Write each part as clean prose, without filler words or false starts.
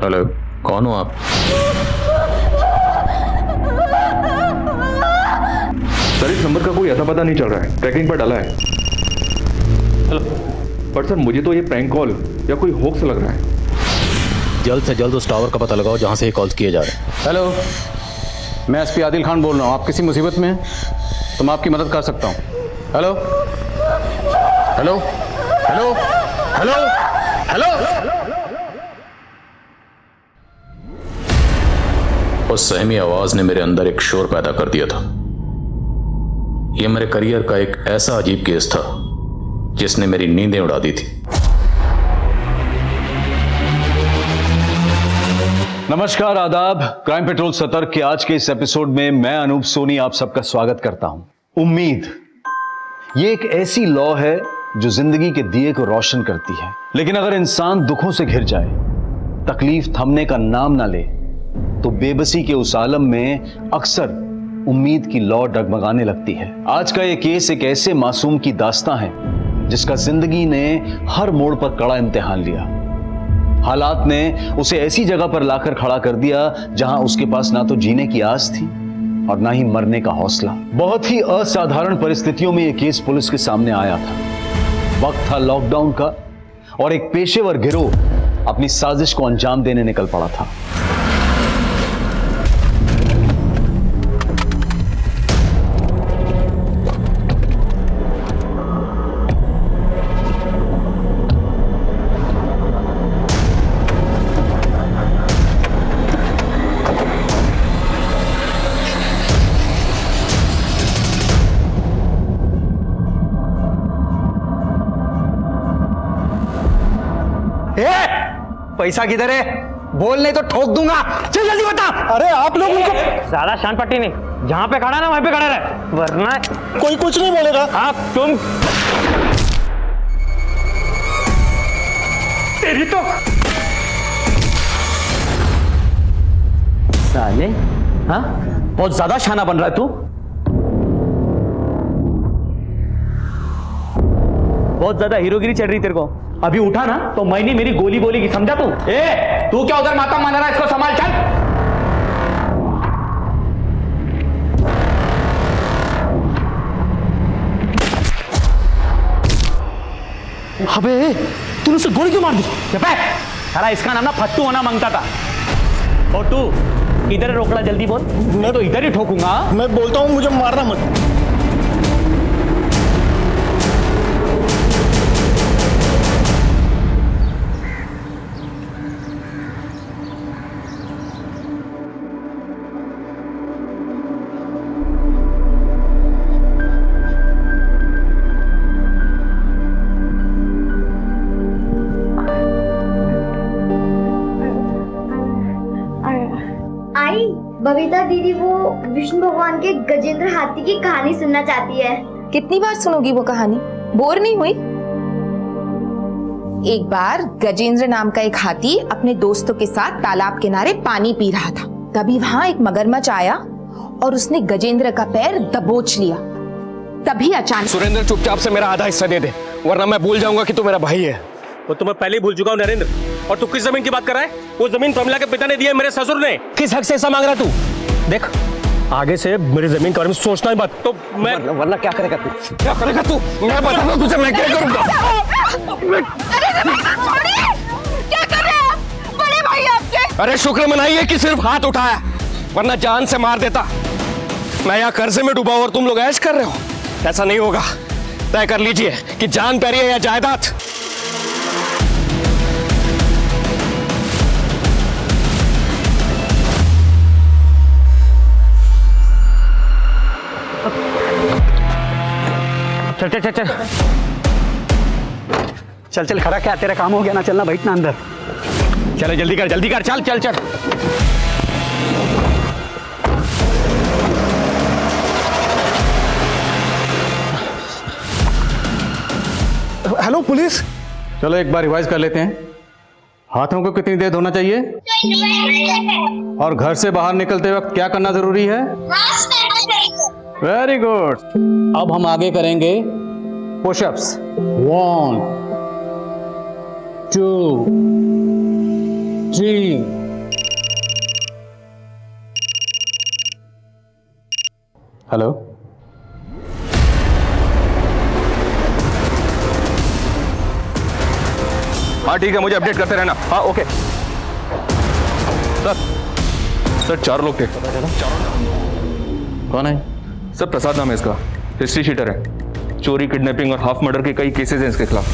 Hello, कौन हो आप? सर इस नंबर का कोई अता पता नहीं चल रहा है, ट्रैकिंग पर डाला है। हेलो। पर सर मुझे तो ये प्रैंक कॉल या कोई होक्स लग रहा है। जल्द से जल्द उस टावर का पता लगाओ जहां से ये कॉल्स किए जा रहे हैं। हेलो, मैं एसपी आदिल खान बोल रहा हूँ। आप किसी मुसीबत में हैं तो मैं आपकी मदद कर सकता हूँ। Hello hello hello hello hello. उस सहमी आवाज ने मेरे अंदर एक शोर पैदा कर दिया था। यह मेरे करियर का एक ऐसा अजीब केस था जिसने मेरी नींदें उड़ा दी थी। नमस्कार, आदाब। क्राइम पेट्रोल सतर्क के आज के इस एपिसोड में मैं अनूप सोनी आप सबका स्वागत करता हूं। उम्मीद ये एक ऐसी लौ है जो जिंदगी के दिए को रोशन करती है, लेकिन अगर इंसान दुखों से घिर जाए, तकलीफ थमने का नाम ना ले, तो बेबसी के उस आलम में अक्सर उम्मीद की लौ डगमगाने लगती है। आज का ये केस एक ऐसे मासूम की दास्तां है जिसका जिंदगी ने हर मोड़ पर कड़ा इम्तिहान लिया। हालात ने उसे ऐसी जगह पर लाकर खड़ा कर दिया जहां उसके पास ना तो जीने की आस थी और ना ही मरने का हौसला। बहुत ही असाधारण परिस्थितियों में यह केस पुलिस के सामने आया था। वक्त था लॉकडाउन का और एक पेशेवर गिरोह अपनी साजिश को अंजाम देने निकल पड़ा था। पैसा किधर है? बोल नहीं तो ठोक दूंगा। चल जल्दी बता। अरे आप लोग उनको ज्यादा शान पट्टी नहीं, जहां पे खड़ा ना वहीं पे खड़ा रहे, वरना कोई कुछ नहीं बोलेगा। आप तुम तेरी तो साले, हाँ बहुत ज्यादा शाना बन रहा है तू। बहुत ज्यादा हीरोगिरी चढ़ रही तेरे को। अभी उठा ना तो मैंने मेरी गोली बोलेगी, समझा तू? तू क्या उधर माता मान रहा है? इसको संभाल, चल। अबे तूने उसे गोली क्यों मार दी? सारा इसका नाम ना फट्टू होना मांगता था। और तू इधर रोकड़ा, जल्दी बोल। मैं तो इधर ही ठोकूंगा। मैं बोलता हूँ मुझे मारना मत। बबीता दीदी वो विष्णु भगवान के गजेंद्र हाथी की कहानी सुनना चाहती है। कितनी बार सुनोगी वो कहानी? बोर नहीं हुई? एक बार गजेंद्र नाम का एक हाथी अपने दोस्तों के साथ तालाब किनारे पानी पी रहा था। तभी वहां एक मगरमच्छ आया और उसने गजेंद्र का पैर दबोच लिया। तभी अचानक सुरेंद्र चुपचाप से मेरा आधा हिस्सा दे दे, वरना मैं भूल जाऊंगा कि तू मेरा भाई है। वो तो मैं पहले ही भूल चुका हूँ नरेंद्र। और तू किस जमीन की बात कर रहा है? वो जमीन प्रमिला के पिता ने दी है, मेरे ससुर ने। किस हक से ऐसा मांग रहा तू? देख, आगे से मेरी जमीन के बारे में सोचना ही मत। तो मैं वरना क्या करेगा तू? क्या करेगा तू? मैं बता दूं तुझे मैं क्या करूंगा। क्या कर रहे हैं बड़े भाई आपके? अरे शुक्र मनाइए कि सिर्फ हाथ उठाया, वरना जान से मार देता। मैं यहाँ कर्जे में डूबा और तुम लोग ऐश कर रहे हो। ऐसा नहीं होगा। तय कर लीजिए कि जान प्यारी है या जायदाद। चल चल चल चल चल चल खड़ा, क्या तेरा काम हो गया ना? चलना, बैठना अंदर। चले जल्दी कर, जल्दी कर, चल चल चल। Hello police. चलो एक बार रिवाइज कर लेते हैं। हाथों को कितनी देर धोना चाहिए और घर से बाहर निकलते वक्त क्या करना जरूरी है? Very good. अब हम आगे करेंगे पुशअप्स। 1 2 जी। हेलो, हाँ ठीक है, मुझे अपडेट करते रहना। हाँ ओके सर। सर 4 लोग थे। कौन है? सर प्रसाद नाम है इसका, हिस्ट्री शीटर है, चोरी, किडनैपिंग और हाफ मर्डर के कई केसेस हैं इसके खिलाफ।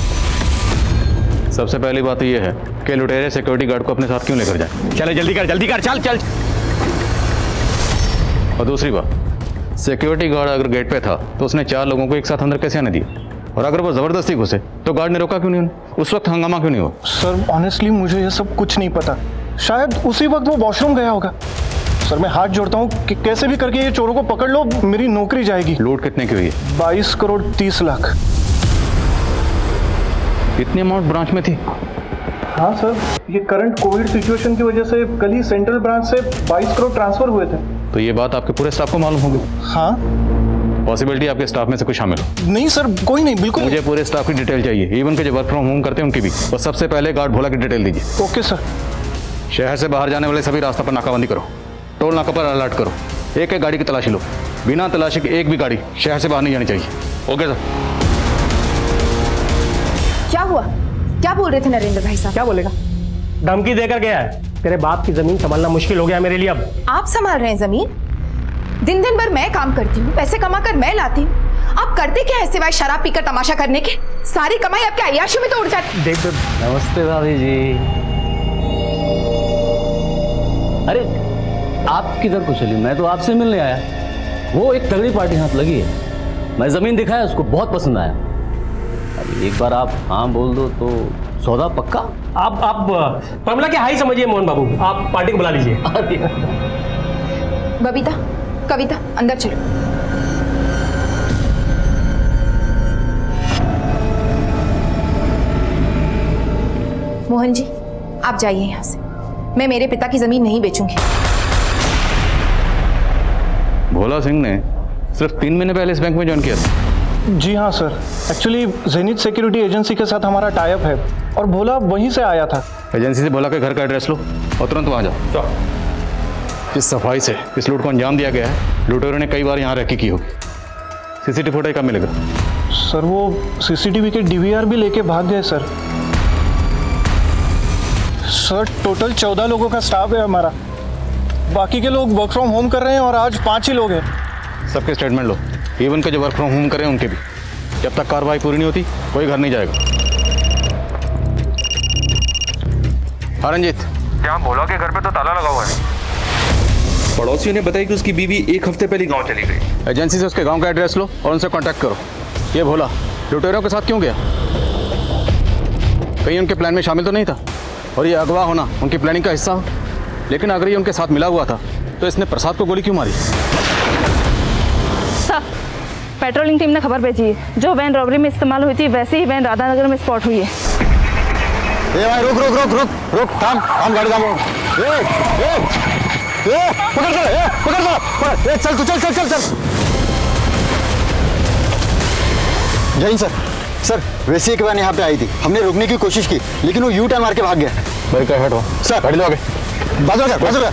सबसे पहली बात तो ये है कि लुटेरे सिक्योरिटी गार्ड को अपने साथ क्यों लेकर जाए, चले जल्दी कर चल चल। और दूसरी बात, सिक्योरिटी गार्ड अगर गेट पे था तो उसने 4 लोगों को एक साथ अंदर कैसे आने दिया? और अगर वो जबरदस्ती घुसे तो गार्ड ने रोका क्यों नहीं उन्हें? उस वक्त हंगामा क्यों नहीं हुआ? सर ऑनेस्टली मुझे ये सब कुछ नहीं पता, शायद उसी वक्त वो वॉशरूम गया होगा। सर मैं हाथ जोड़ता हूँ कि कैसे भी करके ये चोरों को पकड़ लो, मेरी नौकरी जाएगी। लूट कितने की हुई है? 22 करोड़ 30 लाख। इतनी अमाउंट ब्रांच में थी? हाँ सर, ये करंट कोविड सिचुएशन की वजह से कल ही सेंट्रल ब्रांच से 22 करोड़ ट्रांसफर हुए थे। तो ये बात आपके पूरे स्टाफ को मालूम होगी? हाँ। पॉसिबिलिटी आपके स्टाफ में से कुछ शामिल हो? नहीं सर, कोई नहीं, बिल्कुल मुझे पूरे स्टाफ की डिटेल चाहिए, इवन के जो वर्क फ्रॉम होम करते हैं उनकी भी। और सबसे पहले गार्ड भोला की डिटेल दीजिए। Okay sir. शहर से बाहर जाने वाले सभी रास्ता पर नाकाबंदी करो, टोल नाका पर अलर्ट करो, एक एक गाड़ी की तलाशी लो, बिना तलाशी की एक भी गाड़ी शहर से बाहर नहीं जानी चाहिए। Okay sir. क्या हुआ? क्या बोल रहे थे नरेंद्र भाई साहब? क्या बोलेगा? धमकी देकर गया है, तेरे बाप की जमीन संभालना मुश्किल हो गया मेरे लिए अब। आप संभाल रहे हैं जमीन? दिन दिन भर मैं काम करती हूँ, पैसे कमा कर मैं लाती हूँ, आप करते क्या है सिवाय शराब पीकर तमाशा करने के? सारी कमाई आपके अय्याशी में तो उड़ जाती। देख नमस्ते भाभी जी। अरे आप किधर को चली? मैं तो आपसे मिलने आया। वो एक तगड़ी पार्टी हाथ लगी है, मैं जमीन दिखाया, उसको बहुत पसंद आया। अब एक बार आप हाँ बोल दो तो सौदा पक्का। आप प्रमिला के हाई समझिए मोहन बाबू, आप पार्टी को बुला लीजिए। बबीता, कविता, अंदर चलो। मोहन जी, आप जाइए यहां से, मैं मेरे पिता की जमीन नहीं बेचूंगी। भोला सिंह ने सिर्फ 3 महीने पहले इस बैंक में ज्वाइन किया था। जी हाँ sir, actually zenith security agency के साथ हमारा टाई अप है और भोला वहीं से आया था। एजेंसी से भोला के घर का एड्रेस लो और तुरंत वहां जाओ। इस सफाई से इस लूट को अंजाम दिया गया है, लुटेरों ने कई बार यहाँ रैकी की होगी। सीसीटीवी फुटेज कब मिलेगा? सर वो सीसीटीवी के डीवीआर भी लेके भाग गए सर। सर टोटल 14 लोगों का स्टाफ है हमारा, बाकी के लोग वर्क फ्रॉम होम कर रहे हैं और आज 5 ही लोग हैं। सबके स्टेटमेंट लो, इवन के जो वर्क फ्रॉम होम करें उनके भी। जब तक कार्रवाई पूरी नहीं होती कोई घर नहीं जाएगा। हाँ रंजीत। यहाँ भोला के घर पे तो ताला लगा हुआ है। पड़ोसियों ने बताया कि उसकी बीवी 1 हफ्ते पहले गांव चली गई। एजेंसी से उसके गांव का एड्रेस लो और उनसे कांटेक्ट करो। ये भोला लुटेरों के साथ क्यों गया? कहीं उनके प्लान में शामिल तो नहीं था? और ये अगवा होना उनकी प्लानिंग का हिस्सा हो? लेकिन अगर ये उनके साथ मिला हुआ था तो इसने प्रसाद को गोली क्यों मारी? सर, पेट्रोलिंग टीम ने खबर भेजी है, जो वैन रॉबरी में इस्तेमाल हुई थी वैसे ही वैन राधानगर में स्पॉट हुई है। ए भाई रुक रुक रुक रुक रुक, थाम थाम, गाड़ी थाम। पकड़ चल तू, चल चल चल चल। जय हिंद सर। सर वैसे एक वैन यहाँ पे आई थी, हमने रोकने की कोशिश की लेकिन वो यू टर्न मार के भाग गया। बैरिकेड हटो सर गाड़ी लो आगे। बाजू सर, बाजू सर।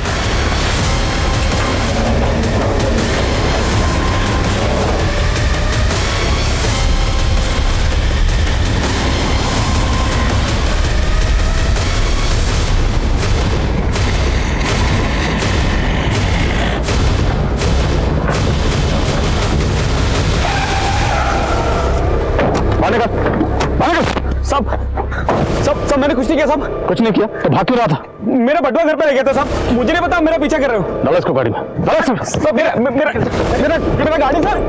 सब मैंने कुछ नहीं किया साहब। कुछ नहीं किया तो भाग क्यों रहा था? मेरा बटुआ घर पे रह गया था साहब, मुझे नहीं पता मेरा पीछा कर रहे हो। डालो इसको गाड़ी में। डालो सब मेरा गाड़ी सर।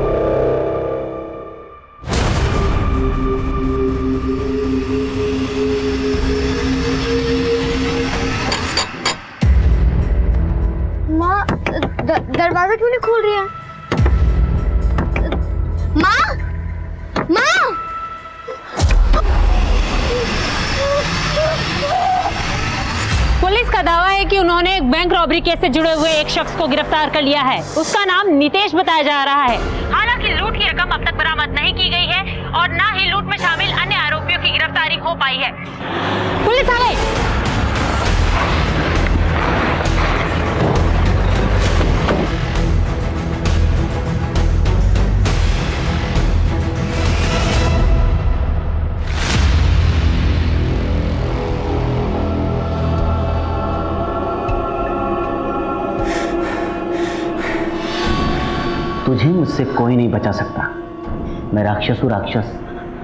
माँ दरवाजा क्यों नहीं खोल रही है? माँ, माँ। पुलिस का दावा है कि उन्होंने एक बैंक रॉबरी केस से जुड़े हुए एक शख्स को गिरफ्तार कर लिया है। उसका नाम नितेश बताया जा रहा है। हालांकि लूट की रकम अब तक बरामद नहीं की गई है और न ही लूट में शामिल अन्य आरोपियों की गिरफ्तारी हो पाई है। पुलिस आ गई। तुझे मुझसे कोई नहीं बचा सकता। मैं राक्षस हूँ, राक्षस।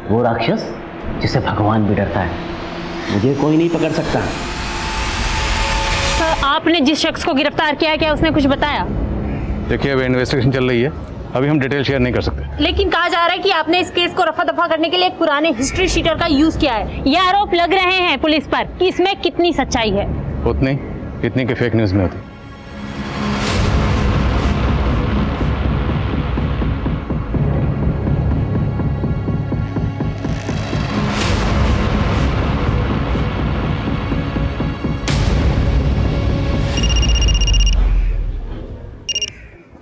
वो राक्षस जिसे भगवान भी डरता है। मुझे कोई नहीं पकड़ सकता। सर, आपने जिस शख्स को गिरफ्तार किया है, क्या उसने कुछ बताया? देखिए, अभी इन्वेस्टिगेशन चल रही है, अभी हम डिटेल शेयर नहीं कर सकते। लेकिन कहा जा रहा है कि आपने इस केस को रफा दफा करने के लिए एक पुराने हिस्ट्री शीटर का यूज किया है। ये आरोप लग रहे हैं पुलिस पर कि इसमें कितनी सच्चाई है? उतनी इतनी के फेक न्यूज में होती।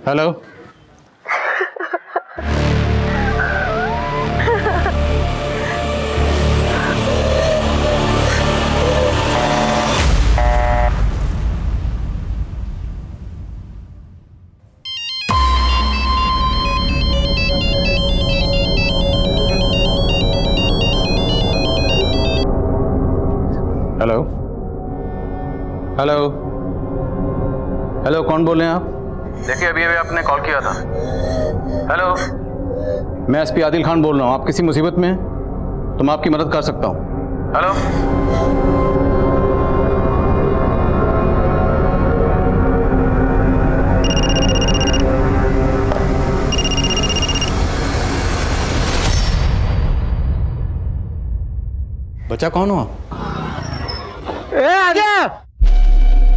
हेलो, हेलो, हेलो, हेलो, कौन बोल रहे हैं आप? देखिए, अभी आपने कॉल किया था। हेलो, मैं एसपी आदिल खान बोल रहा हूँ। आप किसी मुसीबत में हैं तो मैं आपकी मदद कर सकता हूँ। हेलो, बच्चा कौन हो आप?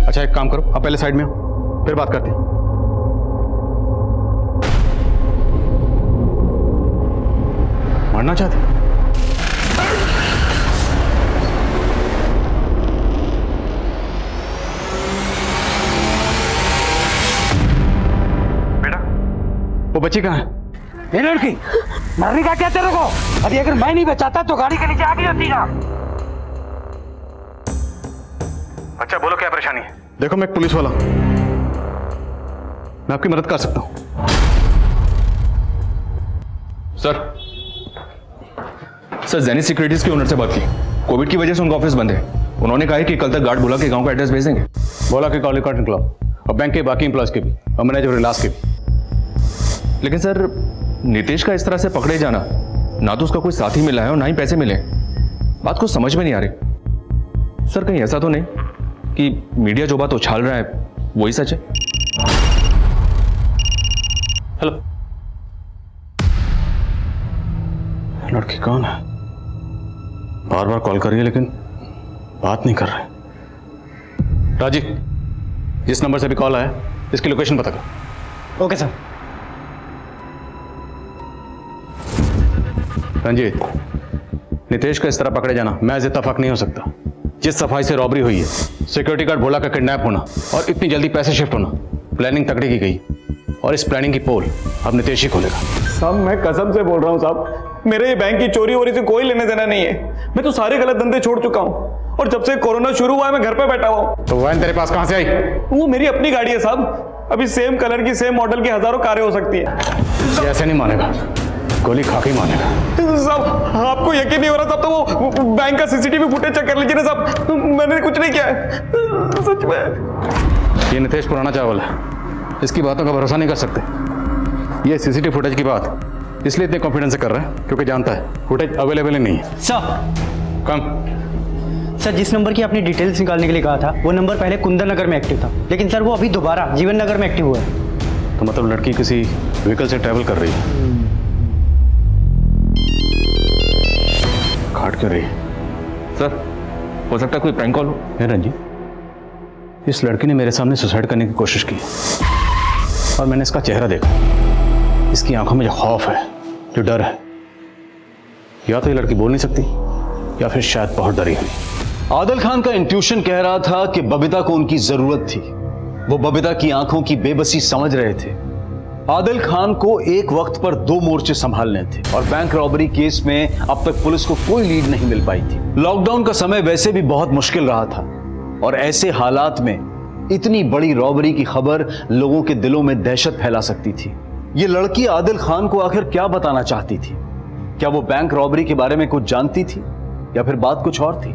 अच्छा, एक काम करो, आप पहले साइड में हो, फिर बात करते हैं। मारना चाहते? बेटा, वो बच्ची कहाँ है? ये लड़की मरने का क्या तेरे को? अरे अगर मैं नहीं बचाता तो गाड़ी के नीचे आ गई होती ना। अच्छा, बोलो क्या परेशानी है? देखो, मैं एक पुलिस वाला हूं, मैं आपकी मदद कर सकता हूं। सर, जेनिथ सिक्योरिटीज के ओनर से बात की। कोविड की वजह से उनका ऑफिस बंद है। उन्होंने कहा है कि कल तक गार्ड बुला के गांव का एड्रेस भेज देंगे। बोला कि कॉल रिकॉर्ड निकलाओ, और बैंक के बाकी एम्प्लॉयज के भी, और मैनेजर रिलास के भी। लेकिन सर, नितेश का इस तरह से पकड़े जाना, ना तो उसका कोई साथी मिला है और ना ही पैसे मिले। बात को समझ में नहीं आ रही। सर, कहीं ऐसा तो नहीं कि मीडिया जो बात उछाल रहा है वही सच है? हेलो, लड़की कौन है? बार बार कॉल कर रही है लेकिन बात नहीं कर रहे। राजीव, जिस नंबर से भी कॉल आया, इसकी लोकेशन पता कर। Okay sir. रंजीत, नितेश का इस तरह पकड़े जाना महज इत्तेफाक नहीं हो सकता। जिस सफाई से रॉबरी हुई है, सिक्योरिटी गार्ड भोला का किडनैप होना और इतनी जल्दी पैसे शिफ्ट होना, प्लानिंग तगड़ी की गई, और इस प्लानिंग की पोल अब नितेश ही खोलेगा। साहब, मैं कसम से बोल रहा हूँ साहब, मेरे ये बैंक की चोरी वोरी से कोई लेने देना नहीं है। मैं तो सारे गलत धंधे छोड़ चुका हूँ, और जब से कोरोना शुरू हुआ है मैं घर पे बैठा हुआ हूँ। तो वैन तेरे पास कहां से आई? वो मेरी अपनी गाड़ी है साहब। अभी सेम कलर की, सेम मॉडल की हजारों कारें हो सकती है। ऐसे नहीं मानेगा, गोली खा के ही मानेगा। साहब, आपको यकीन नहीं हो रहा साहब, तो वो बैंक का सीसीटीवी फुटेज चेक कर लीजिए ना साहब। मैंने कुछ नहीं किया है, सच में। ये नितेश पुराना चावल है, इसकी बातों का भरोसा नहीं कर सकते। ये सीसीटीवी फुटेज की बात इसलिए इतने कॉन्फिडेंस से कर रहा है क्योंकि जानता है फुटेज अवेलेबल ही नहीं है। सर, कम। सर, जिस नंबर की आपने डिटेल्स निकालने के लिए कहा था, वो नंबर पहले कुंदन नगर में एक्टिव था, लेकिन सर वो अभी दोबारा जीवन नगर में एक्टिव हुआ है। तो मतलब लड़की किसी व्हीकल से ट्रैवल कर रही है, काट कर रही है। सर, हो सकता है कोई प्रैंक कॉल हो। रंजीत, इस लड़की ने मेरे सामने सुसाइड करने की कोशिश की और मैंने इसका चेहरा देखा। इसकी आंखों में जो खौफ है, जो डर है, या तो ये लड़की बोल नहीं सकती या फिर शायद बहुत डरी हुई। आदिल खान का इंट्यूशन कह रहा था कि बबीता को उनकी जरूरत थी। वो बबीता की आंखों की बेबसी समझ रहे थे। आदिल खान को एक वक्त पर दो मोर्चे संभालने थे और बैंक रॉबरी केस में अब तक पुलिस को कोई लीड नहीं मिल पाई थी। लॉकडाउन का समय वैसे भी बहुत मुश्किल रहा था और ऐसे हालात में इतनी बड़ी रॉबरी की खबर लोगों के दिलों में दहशत फैला सकती थी। ये लड़की आदिल खान को आखिर क्या बताना चाहती थी? क्या वो बैंक रॉबरी के बारे में कुछ जानती थी या फिर बात कुछ और थी?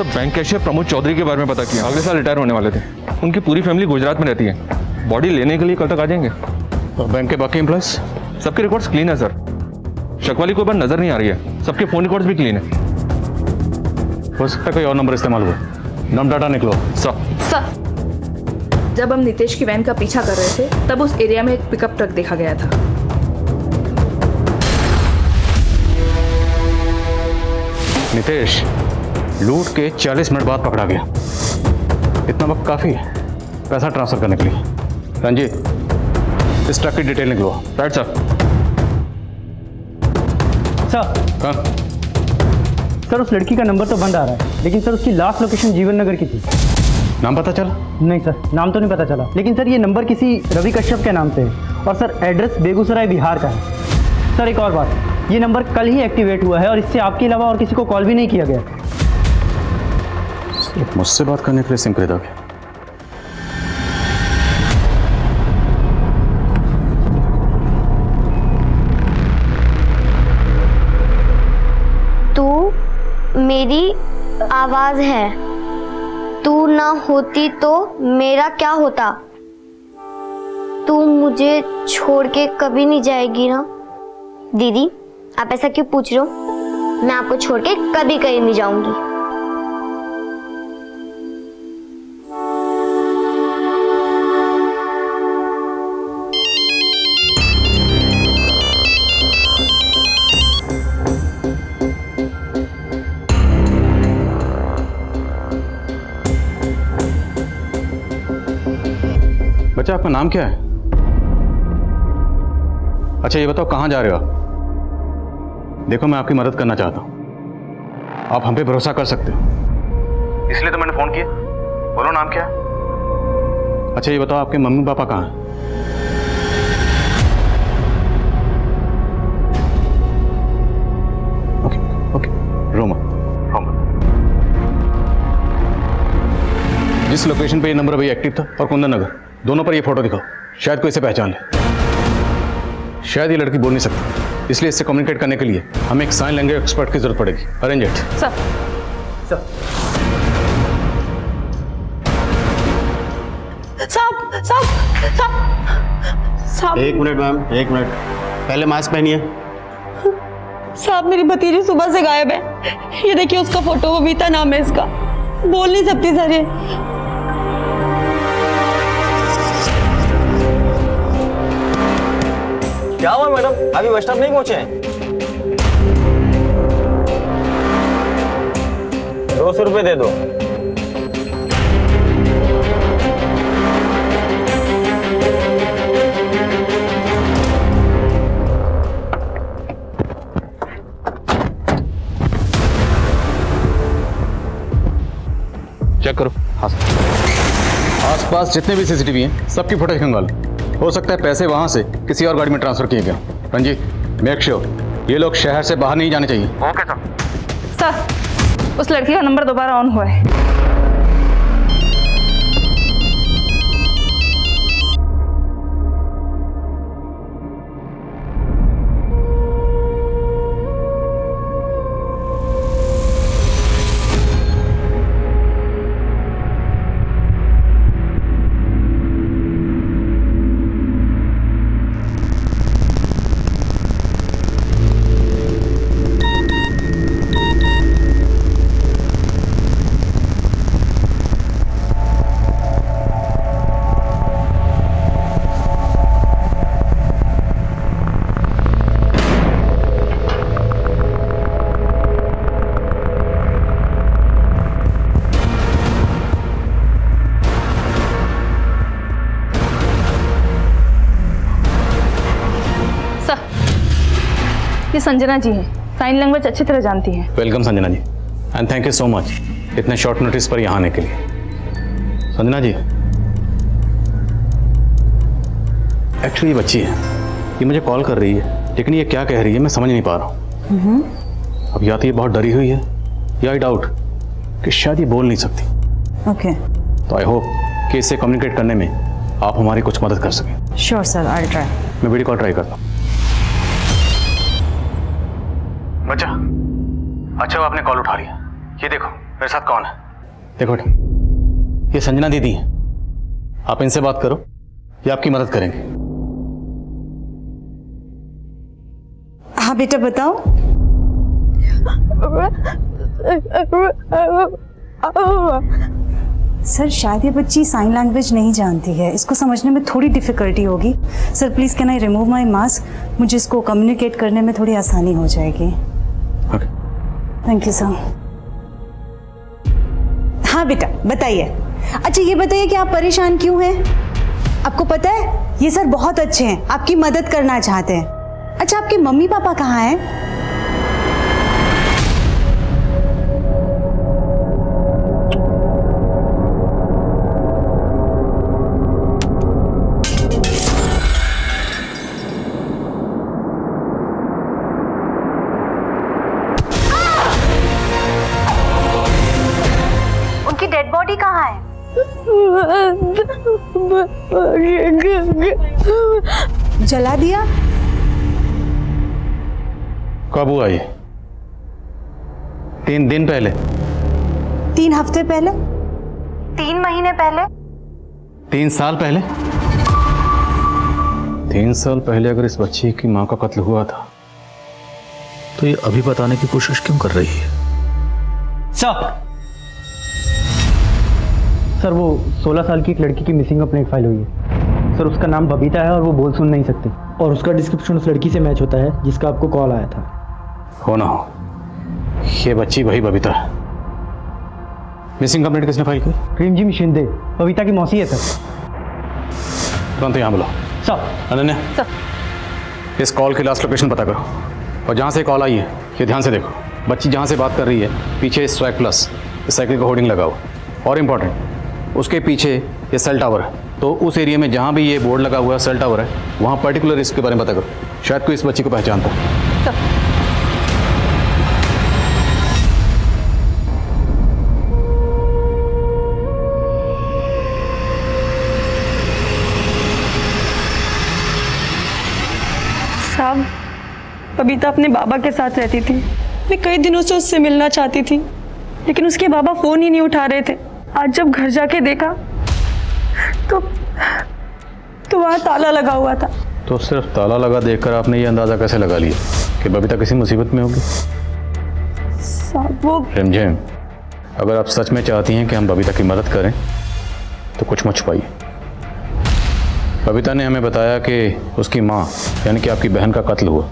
Sir bank cashier Pramod Chaudhary के बारे में पता किया। अगले साल रिटायर होने वाले थे। उनकी पूरी फैमिली गुजरात में रहती है। बॉडी लेने के लिए कल तक आ जाएंगे। और बैंक के बाकी एम्प्लॉयज? सबके रिकॉर्ड्स क्लीन है सर। शक वाली कोई बात नजर नहीं आ रही है। सबके फोन रिकॉर्ड्स भी क्लीन है। हो सकता है कोई और नंबर इस्तेमाल हुआ। नाम डाटा निकलो। सर, जब हम नितेश की वैन का पीछा कर रहे थे तब उस एरिया में एक पिकअप ट्रक देखा गया था। नितेश लूट के 40 मिनट बाद पकड़ा गया। इतना वक्त काफी है पैसा ट्रांसफर करने के लिए। रंजीत, इस ट्रक की डिटेल निकलो। Right sir. सर सर उस लड़की का नंबर तो बंद आ रहा है, लेकिन सर उसकी लास्ट लोकेशन जीवन नगर की थी। नाम पता चला? नहीं सर, नाम तो नहीं पता चला, लेकिन सर ये नंबर किसी रवि कश्यप के नाम से है और सर एड्रेस बेगूसराय बिहार का है। सर एक और बात, ये नंबर कल ही एक्टिवेट हुआ है और इससे आपके अलावा और किसी को कॉल भी नहीं किया गया। सिर्फ मुझसे बात करने के लिए सिम खरीदा गया। तू मेरी आवाज है, तू ना होती तो मेरा क्या होता? तू मुझे छोड़ के कभी नहीं जाएगी ना? दीदी, आप ऐसा क्यों पूछ रहे हो? मैं आपको छोड़ के कभी कहीं नहीं जाऊंगी। बच्चा, आपका नाम क्या है? अच्छा ये बताओ कहाँ जा रहे हो आप? देखो मैं आपकी मदद करना चाहता हूँ। आप हम पे भरोसा कर सकते हो, इसलिए तो मैंने फोन किया। बोलो नाम क्या है? अच्छा ये बताओ आपके मम्मी पापा कहाँ हैं? ओके ओके, रो मत। जिस लोकेशन पे ये नंबर अभी एक्टिव था और कुंदन नगर, दोनों पर ये फोटो दिखाओ। शायद कोई इसे पहचान ले। शायद ये लड़की बोल नहीं सकती, इसलिए इससे कम्युनिकेट करने के लिए हमें एक साइन लैंग्वेज एक्सपर्ट की जरूरत पड़ेगी। Arrange it. सर, सर साहब साहब साहब साहब, एक मिनट मैम, एक मिनट, पहले मास्क पहनिए। साहब मेरी भतीजी सुबह से गायब है। ये देखिए उसका फोटो, बबीता नाम है इसका। बोल नहीं सकती सर ये। क्या हुआ मैडम, अभी बस स्टॉप नहीं पहुंचे हैं? 200 रुपये दे दो। चेक करो। आसपास जितने भी सीसीटीवी हैं सबकी फुटेज खंगालो। हो सकता है पैसे वहां से किसी और गाड़ी में ट्रांसफर किए गए। रंजीत, मेक श्योर ये लोग शहर से बाहर नहीं जाने चाहिए। Okay sir. सर, उस लड़की का नंबर दोबारा ऑन हुआ है। ये संजना जी हैं, साइन लैंग्वेज अच्छी तरह जानती हैं। Welcome Sanjana ji, and thank you so much इतने शॉर्ट नोटिस पर यहाँ आने के लिए। संजना जी, एक्चुअली ये बच्ची है, ये मुझे कॉल कर रही है, लेकिन ये क्या कह रही है मैं समझ नहीं पा रहा हूँ। अब या तो ये बहुत डरी हुई है या आई डाउट कि शायद ये बोल नहीं सकती। ओके, तो आई होप कि इससे कम्युनिकेट करने में आप हमारी कुछ मदद कर सकें। Sure sir, I try. मैं वीडियो कॉल ट्राई करता हूँ। बच्चा, अच्छा वो आपने कॉल उठा लिया। ये देखो मेरे साथ कौन है? देखो बेटा, ये संजना दीदी है, आप इनसे बात करो, ये आपकी मदद करेंगे। हाँ बेटा बताओ। सर शायद ये बच्ची साइन लैंग्वेज नहीं जानती है, इसको समझने में थोड़ी डिफिकल्टी होगी। Sir please can I remove my mask, मुझे इसको कम्युनिकेट करने में थोड़ी आसानी हो जाएगी। Thank you sir. हाँ बेटा बताइए। अच्छा ये बताइए कि आप परेशान क्यों हैं? आपको पता है ये सर बहुत अच्छे हैं, आपकी मदद करना चाहते हैं। अच्छा आपके मम्मी पापा कहाँ हैं? उनकी डेड बॉडी कहाँ है? जला दिया? कब हुआ ये? 3 दिन पहले? 3 हफ्ते पहले? 3 महीने पहले? 3 साल पहले? 3 साल पहले अगर इस बच्ची की मां का कत्ल हुआ था तो ये अभी बताने की कोशिश क्यों कर रही है? सर वो 16 साल की एक लड़की की मिसिंग कंप्लेंट फाइल हुई है सर। उसका नाम बबीता है और वो बोल सुन नहीं सकती, और उसका डिस्क्रिप्शन उस लड़की से मैच होता है जिसका आपको कॉल आया था। हो ना हो, ये बच्ची वही बबीता है। मिसिंग कंप्लेंट किसने फाइल की? रिमझिम शिंदे, बबीता की मौसी है सर। तुरंत यहाँ बुलाओ। सर। अनन्या, इस कॉल की लास्ट लोकेशन पता करो, और जहाँ से कॉल आई है ये ध्यान से देखो। बच्ची जहाँ से बात कर रही है पीछे स्वैग प्लस साइकिल का होर्डिंग लगा हुआ, और इम्पॉर्टेंट उसके पीछे ये सेल टावर है। तो उस एरिया में जहाँ भी ये बोर्ड लगा हुआ है सेल टावर है, वहाँ पर्टिकुलर इसके बारे में पता करो, शायद कोई इस बच्ची को पहचानता है। साहब बबीता अपने बाबा के साथ रहती थी, मैं कई दिनों से उससे मिलना चाहती थी, लेकिन उसके बाबा फोन ही नहीं उठा रहे थे। आज जब घर जाके देखा तो वहाँ ताला लगा हुआ था। तो सिर्फ ताला लगा देखकर आपने ये अंदाजा कैसे लगा लिया कि बबीता किसी मुसीबत में होगी? साहब वो रिमझिम, अगर आप सच में चाहती हैं कि हम बबीता की मदद करें तो कुछ मत छुपाइए। बबीता ने हमें बताया कि उसकी माँ यानी कि आपकी बहन का कत्ल हुआ।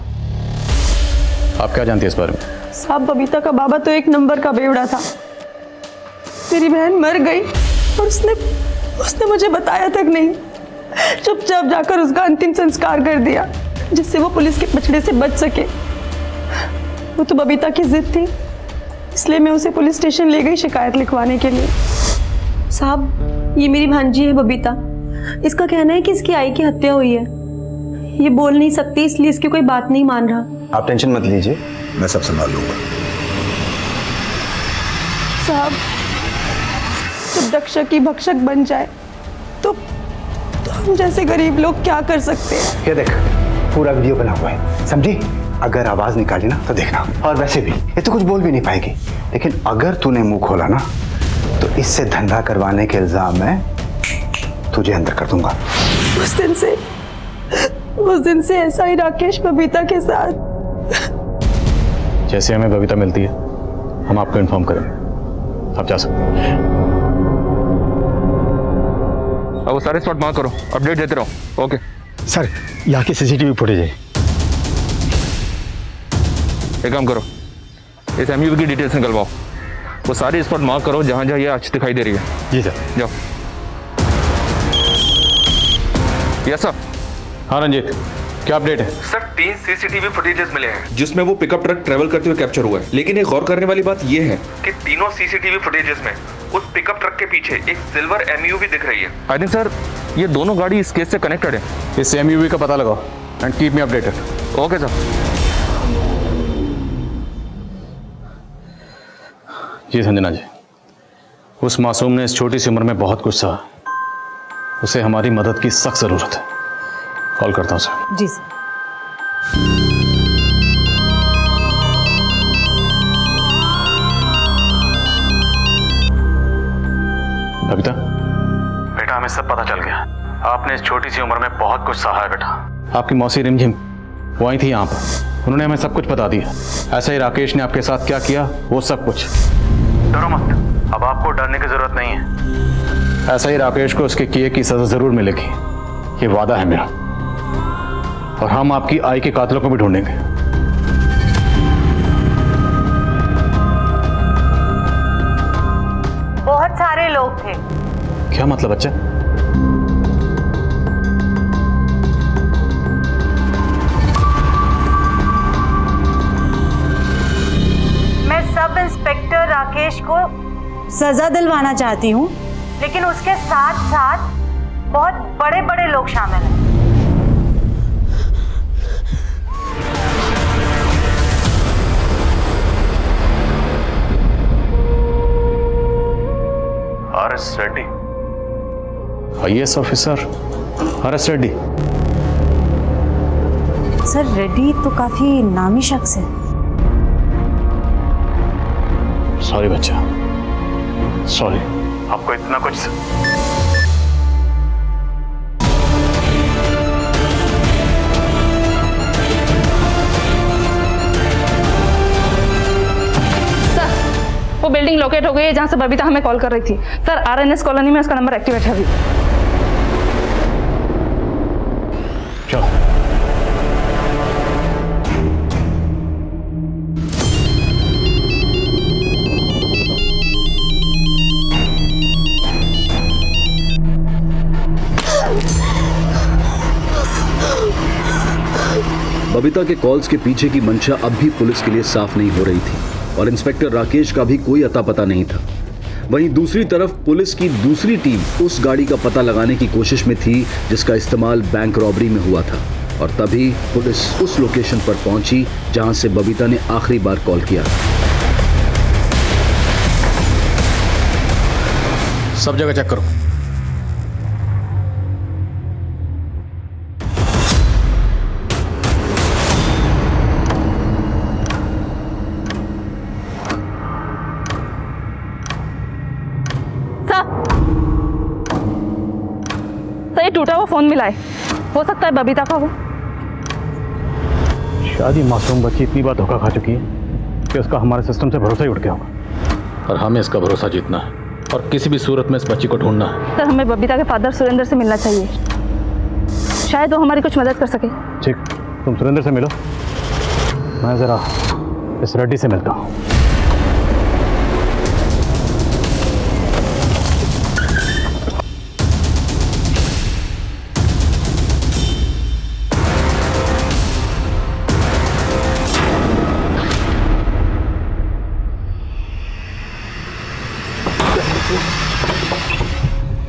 आप क्या जानती हैं इस बारे में? साहब बबीता का बाबा तो 1 नंबर का बेवड़ा था। मेरी बहन मर गई और उसने मुझे बताया तक नहीं, चुपचाप जाकर उसका अंतिम संस्कार कर दिया जिससे वो पुलिस के पछड़े से बच सके। वो तो बबीता की जिद थी, इसलिए मैं उसे पुलिस स्टेशन ले गई शिकायत लिखवाने के लिए। साहब ये मेरी भांजी है बबीता, इसका कहना है कि इसकी आई की हत्या हुई है। ये बोल नहीं सकती इसलिए इसकी कोई बात नहीं मान रहा। आप टेंशन मत लीजिए, मैं सब संभाल लूंगा। साहब जब रक्षक की भक्षक बन जाए तो हम जैसे गरीब लोग क्या कर सकते हैं? ये देख पूरा वीडियो बना हुआ है, समझी? अगर आवाज निकाली ना तो देखना। और वैसे भी ये तो कुछ बोल भी नहीं पाएगी, लेकिन अगर तूने मुंह खोला ना तो इससे धंधा करवाने के इल्जाम में तुझे अंदर कर दूंगा। उस दिन से ऐसा ही राकेश बबीता के साथ। जैसे हमें बबीता मिलती है हम आपको इन्फॉर्म करेंगे, आप जा सकते हैं। अब वो सारे स्पॉट मार्क करो, अपडेट देते रहो। ओके सर, यहाँ की सीसीटीवी फुटेज है। एक काम करो, इस एमयूवी की डिटेल्स निकलवाओ, वो सारी स्पॉट मार्क करो जहाँ जहाँ ये आज दिखाई दे रही है। जी सर। जाओ। Yes sir. हाँ रंजीत, क्या अपडेट है? सर 3 सीसीटीवी फुटेजेस मिले हैं जिसमें वो पिकअप ट्रक ट्रेवल करते हुए कैप्चर हुआ है, लेकिन एक गौर करने वाली बात ये है कि तीनों सीसीटीवी फुटेजेस में उस पिकअप ट्रक के पीछे एक सिल्वर एमयूवी दिख रही है। आई थिंक सर ये दोनों गाड़ी इस केस से कनेक्टेड है। इस एमयूवी का पता लगाओ and keep me updated. Okay sir. जी संजना जी, उस मासूम ने इस छोटी सी उम्र में बहुत कुछ सहा, उसे हमारी मदद की सख्त जरूरत है। कॉल करता हूँ सर। जी सर। सब पता चल गया। आपने इस छोटी सी उम्र में बहुत कुछ सहा है बेटा। आपकी मौसी रिमझिम वही थी यहाँ पर, उन्होंने हमें सब कुछ बता दिया। ऐसा ही राकेश ने आपके साथ क्या किया वो सब कुछ। डरो मत, अब आपको डरने की जरूरत नहीं है। ऐसा ही राकेश को उसके किए की सजा जरूर मिलेगी, ये वादा है मेरा। और हम आपकी आई के कातिलों को भी ढूंढेंगे। बहुत सारे लोग थे। क्या मतलब बच्चा? मैं सब इंस्पेक्टर राकेश को सजा दिलवाना चाहती हूँ, लेकिन उसके साथ साथ बहुत बड़े बड़े लोग शामिल हैं। RS. Reddy, IAS officer RS. Reddy. Sir Reddy तो काफी नामी शख्स है। सॉरी बच्चा, सॉरी। आपको इतना कुछ वो बिल्डिंग लोकेट हो गई है जहाँ से बबीता हमें कॉल कर रही थी। सर आरएनएस कॉलोनी में उसका नंबर एक्टिवेट है अभी। चलो। बबीता के कॉल्स के पीछे की मंशा अब भी पुलिस के लिए साफ नहीं हो रही थी और इंस्पेक्टर राकेश का भी कोई अता पता नहीं था। वहीं दूसरी तरफ पुलिस की दूसरी टीम उस गाड़ी का पता लगाने की कोशिश में थी जिसका इस्तेमाल बैंक रॉबरी में हुआ था। और तभी पुलिस उस लोकेशन पर पहुंची जहां से बबीता ने आखिरी बार कॉल किया। सब जगह चेक करो। टूटा हुआ फोन मिला है, हो सकता है बबीता का हो। शायद ये मासूम बच्ची इतनी बार धोखा खा चुकी है कि उसका हमारे सिस्टम से भरोसा ही उठ गया होगा। और हमें इसका भरोसा जीतना है और किसी भी सूरत में इस बच्ची को ढूंढना है। सर हमें बबीता के फादर सुरेंद्र से मिलना चाहिए, शायद वो हमारी कुछ मदद कर सके। ठीक, तुम सुरेंद्र से मिलो, मैं जरा इस रेड्डी से मिलता हूँ।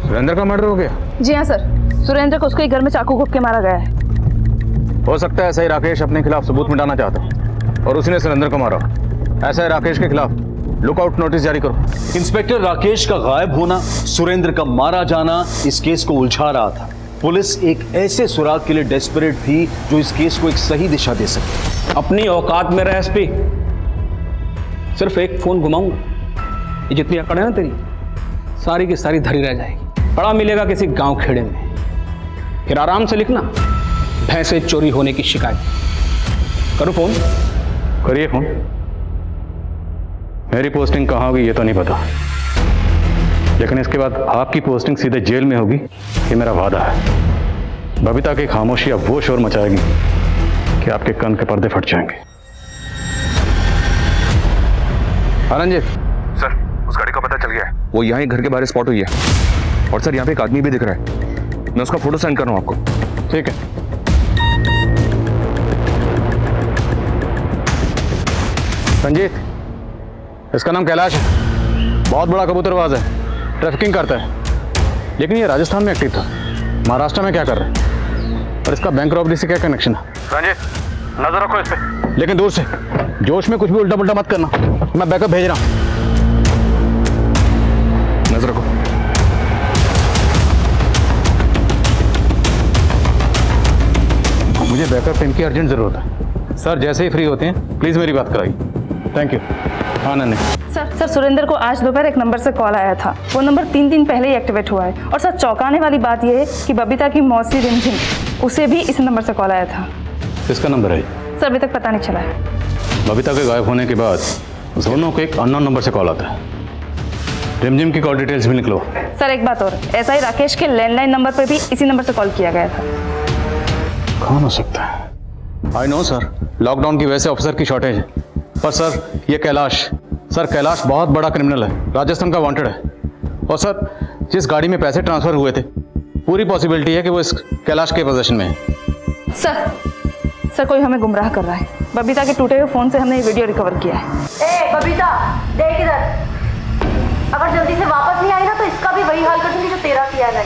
सुरेंद्र का मर्डर हो गया? जी हाँ सर, सुरेंद्र को उसके घर में चाकू घोंप के मारा गया है। हो सकता है ऐसा ही राकेश अपने खिलाफ सबूत मिटाना चाहता और उसने सुरेंद्र को मारा। ऐसा है राकेश के खिलाफ लुकआउट नोटिस जारी करो। इंस्पेक्टर राकेश का गायब होना, सुरेंद्र का मारा जाना इस केस को उलझा रहा था। पुलिस एक ऐसे सुराग के लिए डेस्परेट थी जो इस केस को एक सही दिशा दे सके। अपनी औकात में रह एसपी, सिर्फ एक फोन घुमाऊंगा, ये जितनी अकड़ है ना तेरी, सारी की सारी धरी रह जाएगी। पड़ा मिलेगा किसी गांव खेड़े में, फिर आराम से लिखना भैंसे चोरी होने की शिकायत। करो फोन। करिए फोन। मेरी पोस्टिंग कहाँ होगी ये तो नहीं पता, लेकिन इसके बाद आपकी पोस्टिंग सीधे जेल में होगी, ये मेरा वादा है। बबीता की खामोशी अब वो शोर मचाएगी कि आपके कान के पर्दे फट जाएंगे। रंजीत सर, उस गाड़ी का पता चल गया है। वो यहाँ घर के बाहर स्पॉट हुई है और सर यहाँ पे एक आदमी भी दिख रहा है। मैं उसका फोटो सेंड कर रहा हूँ आपको। ठीक है। रंजीत, इसका नाम कैलाश है, बहुत बड़ा कबूतरबाज है, ट्रैफिकिंग करता है, लेकिन ये राजस्थान में एक्टिव था। महाराष्ट्र में क्या कर रहा है और इसका बैंक रॉबरी से क्या कनेक्शन है? रंजीत, नजर रखो इस पे, लेकिन दूर से, जोश में कुछ भी उल्टा पुल्टा मत करना। मैं बैकअप भेज रहा हूँ, नजर रखो। मुझे बैकअप टीम की अर्जेंट जरूरत है। सर जैसे ही फ्री होते हैं प्लीज मेरी बात कराइए। Thank you. हाँ नन्हे, सर सुरेंद्र को आज दोपहर एक नंबर से कॉल आया था। वो नंबर 3 दिन पहले ही एक्टिवेट हुआ है। और सर चौंकाने वाली बात यह है कि बबीता की मौसी रिमझिम, उसे भी इस नंबर से कॉल आया था। किसका नंबर है? सर अभी तक पता नहीं चला है। बबीता के गायब होने के बाद दोनों को एक अननोन नंबर से कॉल आता है। रिमझिम की कॉल डिटेल्स भी निकलो। सर एक बात और, ऐसा ही राकेश के लैंडलाइन नंबर पर भी इसी नंबर से कॉल किया गया था। कौन हो सकता है? आई नो सर, लॉकडाउन की वजह से ऑफिसर की शॉर्टेज है, पर सर ये कैलाश, सर कैलाश बहुत बड़ा क्रिमिनल है, राजस्थान का वांटेड है। और सर जिस गाड़ी में पैसे ट्रांसफर हुए थे, पूरी पॉसिबिलिटी है कि वो इस कैलाश के पोजीशन में है। सर कोई हमें गुमराह कर रहा है। बबीता के टूटे हुए फोन से हमने ये वीडियो रिकवर किया है। ए बबीता, देख इधर, अगर जल्दी से वापस नहीं आई ना तो इसका भी वही हाल कर दूंगी जो तेरा किया है।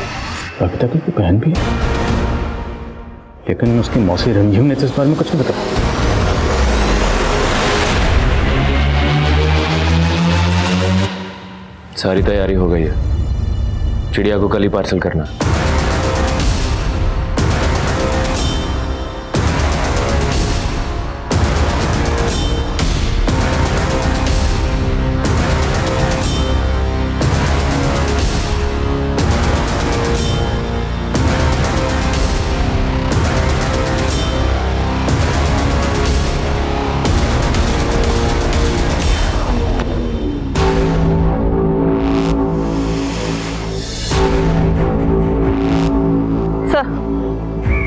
बबीता की बहन भी है, लेकिन उसकी मौसी रिमझिम ने तो इस बारे में कुछ नहीं बताया। सारी तैयारी हो गई है, चिड़िया को कल ही पार्सल करना।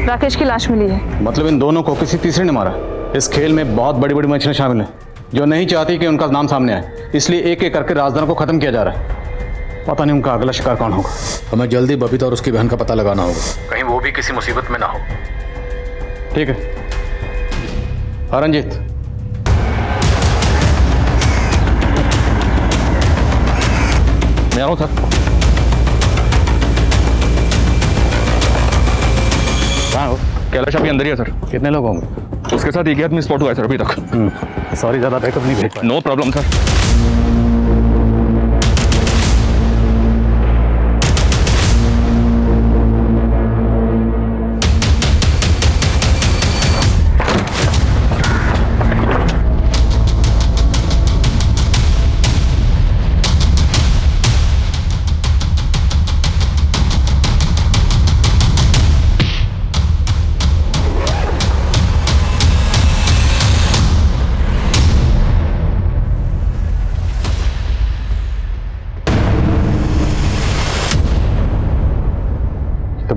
राकेश की लाश मिली है। मतलब इन दोनों को किसी तीसरे ने मारा? इस खेल में बहुत बड़ी बड़ी मछलियां शामिल हैं जो नहीं चाहती कि उनका नाम सामने आए, इसलिए एक एक करके राजदारों को खत्म किया जा रहा है। पता नहीं उनका अगला शिकार कौन होगा। हमें जल्दी बबीता और उसकी बहन का पता लगाना होगा, कहीं वो भी किसी मुसीबत में ना हो। ठीक है। रंजीत, मैं आ रहा हूं सर। हाँ कैलाश अभी अंदर ही है सर। कितने लोग होंगे? उसके साथ एक ही आदमी स्पॉट हुआ है सर अभी तक। सॉरी, ज़्यादा बैकअप नहीं भेज पाया। No problem sir.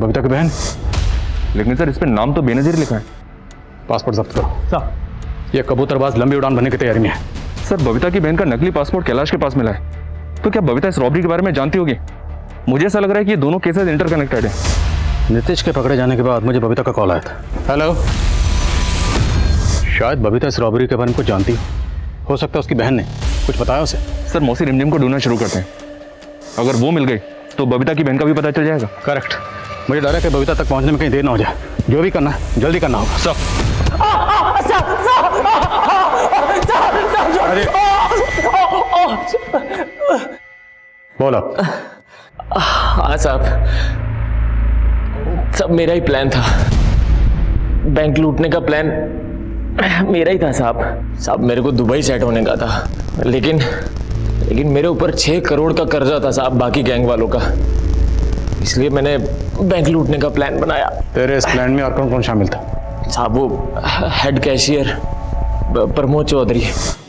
बबीता की बहन, लेकिन सर इस पे नाम तो बेनजीर लिखा है। पासपोर्ट जब्त करो सर। ये कबूतरबाज लंबी उड़ान भरने की तैयारी में है। सर बबीता की बहन का नकली पासपोर्ट कैलाश के पास मिला है, तो क्या बबीता इस रॉबरी के बारे में जानती होगी? मुझे ऐसा लग रहा है कि ये दोनों केसेस इंटरकनेक्टेड है। नीतीश के पकड़े जाने के बाद मुझे बबीता का कॉल आया था। हेलो, शायद बबीता इस रॉबरी के बारे में कुछ जानती हो सकता है उसकी बहन ने कुछ बताया उसे। सर मौसी रिमझिम को ढूंढना शुरू करते हैं, अगर वो मिल गई तो बबीता की बहन का भी पता चल जाएगा। करेक्ट। मुझे डर है कि बबीता तक पहुंचने में कहीं देर ना हो जाए। जो भी करना है जल्दी करना होगा। सर बोलो। हाँ साहब, सब मेरा ही प्लान था। बैंक लूटने का प्लान मेरा ही था साहब। मेरे को दुबई सेट होने का था, लेकिन मेरे ऊपर 6 करोड़ का कर्जा था साहब बाकी गैंग वालों का, इसलिए मैंने बैंक लूटने का प्लान बनाया। तेरे इस प्लान में और कौन कौन शामिल था? साहब वो हेड कैशियर प्रमोद चौधरी।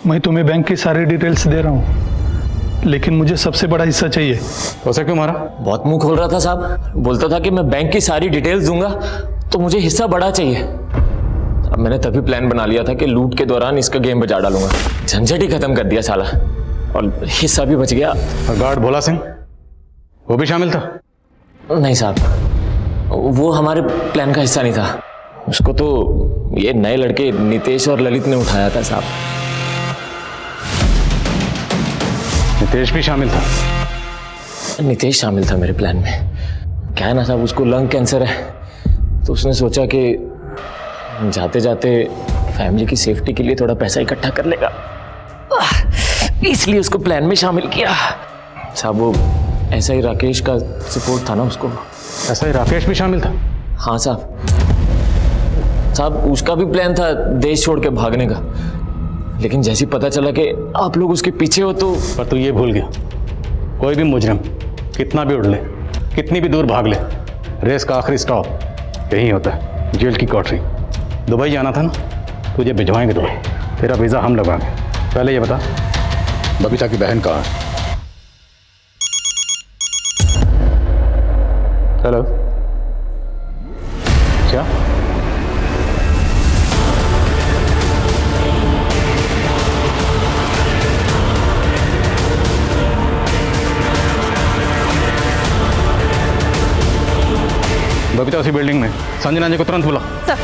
मैं तुम्हें बैंक की सारी डिटेल्स दे रहा हूँ, लेकिन मुझे सबसे बड़ा हिस्सा चाहिए। उसे क्यों मारा? बहुत मुंह खोल रहा था साहब, बोलता था कि मैं बैंक की सारी डिटेल्स दूंगा तो मुझे हिस्सा बड़ा चाहिए। अब मैंने तभी प्लान बना लिया था कि लूट के दौरान इसका गेम बचा डालूंगा। झंझट ही खत्म कर दिया साला, और हिस्सा भी बच गया। और गार्ड भोला सिंह, वो भी शामिल था? नहीं साहब, वो हमारे प्लान का हिस्सा नहीं था। उसको तो ये नए लड़के नितेश और ललित ने उठाया था साहब। नितेश भी शामिल था? नितेश शामिल था मेरे प्लान में। क्या है ना साहब, उसको लंग कैंसर है, तो उसने सोचा कि जाते जाते फैमिली की सेफ्टी के लिए थोड़ा पैसा इकट्ठा कर लेगा, इसलिए उसको प्लान में शामिल किया साहब। वो ऐसा ही राकेश का सपोर्ट था ना उसको। ऐसा ही राकेश भी शामिल था? हाँ साहब, उसका भी प्लान था देश छोड़ के भागने का, लेकिन जैसे ही पता चला कि आप लोग उसके पीछे हो तो। पर तू ये भूल गया, कोई भी मुजरिम कितना भी उड़ ले, कितनी भी दूर भाग ले, रेस का आखिरी स्टॉप यही होता है, जेल की कोठरी। दुबई जाना था ना, तुझे भिजवाएंगे दुबई, तेरा वीज़ा हम लगवाएंगे। पहले ये बता, बबीता की बहन कहाँ है? हेलो, क्या? बबीता उसी बिल्डिंग में, संजना जी को तुरंत बुला। सर।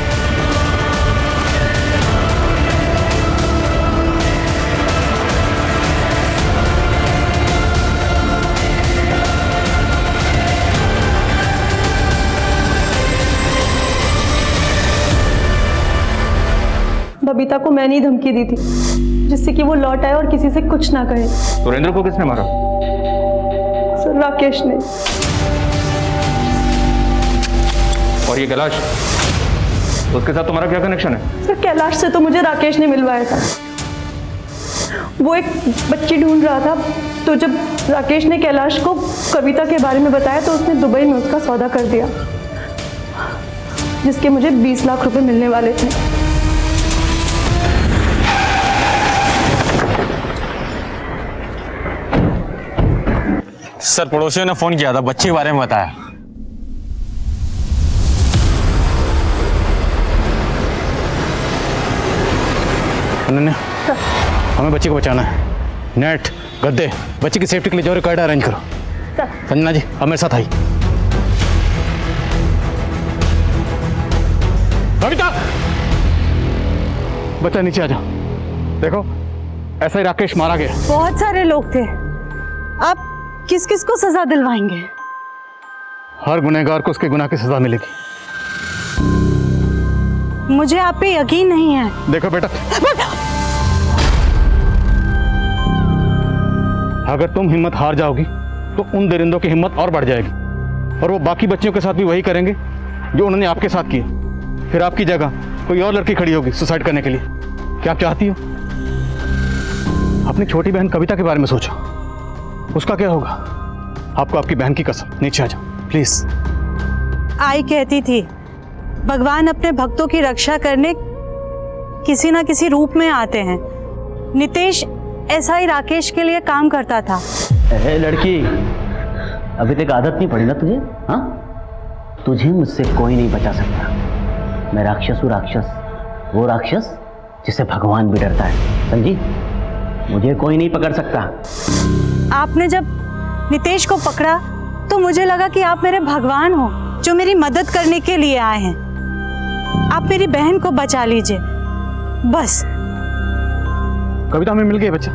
बबीता को मैंने ही धमकी दी थी जिससे कि वो लौट आए और किसी से कुछ ना कहे। सुरेंद्र को किसने मारा? सर राकेश ने। और ये कैलाश, उसके साथ तुम्हारा क्या कनेक्शन है? सर कैलाश से तो मुझे राकेश ने मिलवाया था। वो एक बच्ची ढूंढ रहा था, तो जब राकेश ने कैलाश को कविता के बारे में बताया तो उसने दुबई में उसका सौदा कर दिया, जिसके मुझे 20 लाख रुपए मिलने वाले थे। सर पड़ोसियों ने फोन किया था, बच्चे के बारे में बताया। अनन्या, हमें बच्चे को बचाना है। नेट, गद्दे, बच्चे की सेफ्टी के लिए जो रिकॉर्ड अरेंज करो। संजना जी, अब मेरे साथ आई। बबीता, बच्चा नीचे आ जाओ। देखो, ऐसा ही राकेश मारा गया। बहुत सारे लोग थे, आप किस किस को सजा दिलवाएंगे? हर गुनहगार को उसके गुनाह की सजा मिलेगी। मुझे आप पे यकीन नहीं है। देखो बेटा, अगर तुम हिम्मत हार जाओगी तो उन दरिंदों की हिम्मत और बढ़ जाएगी, और वो बाकी बच्चियों के साथ भी वही करेंगे जो उन्होंने आपके साथ किया। फिर आपकी जगह कोई और लड़की खड़ी होगी सुसाइड करने के लिए। क्या आप चाहती हो? अपनी छोटी बहन कविता के बारे में सोचो, उसका क्या होगा? आपको आपकी बहन की कसम, नीचे आ जाओ प्लीज। आई कहती थी भगवान अपने भक्तों की रक्षा करने किसी ना किसी रूप में आते हैं। नितेश ऐसा ही राकेश के लिए काम करता था। लड़की, अभी तक आदत नहीं पड़ी ना तुझे? हाँ, तुझे मुझसे कोई नहीं बचा सकता। मैं राक्षस हूँ, राक्षस, वो राक्षस जिसे भगवान भी डरता है, समझी? मुझे कोई नहीं पकड़ सकता। आपने जब नितेश को पकड़ा तो मुझे लगा कि आप मेरे भगवान हो जो मेरी मदद करने के लिए आए हैं। आप मेरी बहन को बचा लीजिए बस। कविता हमें मिल गया बच्चा,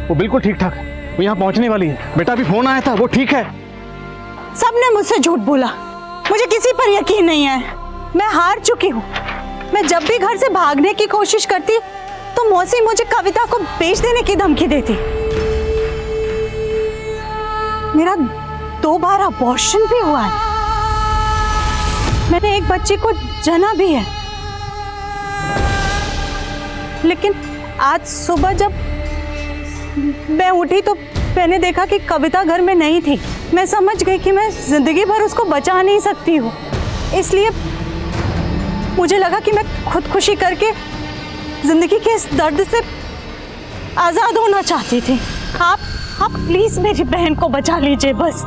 वो बिल्कुल ठीक ठाक है, वो यहाँ पहुँचने वाली है। बेटा अभी फोन आया था, वो ठीक है। सबने मुझसे झूठ बोला, मुझे किसी पर यकीन नहीं है। मैं हार चुकी हूँ। मैं जब भी घर से भागने की कोशिश करती तो मौसी मुझे कविता को बेच देने की धमकी देती। मेरा 2 बार अबॉर्शन भी हुआ है। मैंने एक बच्ची को जना भी है। लेकिन आज सुबह जब मैं उठी तो मैंने देखा कि कविता घर में नहीं थी। मैं समझ गई कि मैं जिंदगी भर उसको बचा नहीं सकती हूँ, इसलिए मुझे लगा कि मैं खुदकुशी करके जिंदगी के इस दर्द से आजाद होना चाहती थी। आप प्लीज मेरी बहन को बचा लीजिए बस।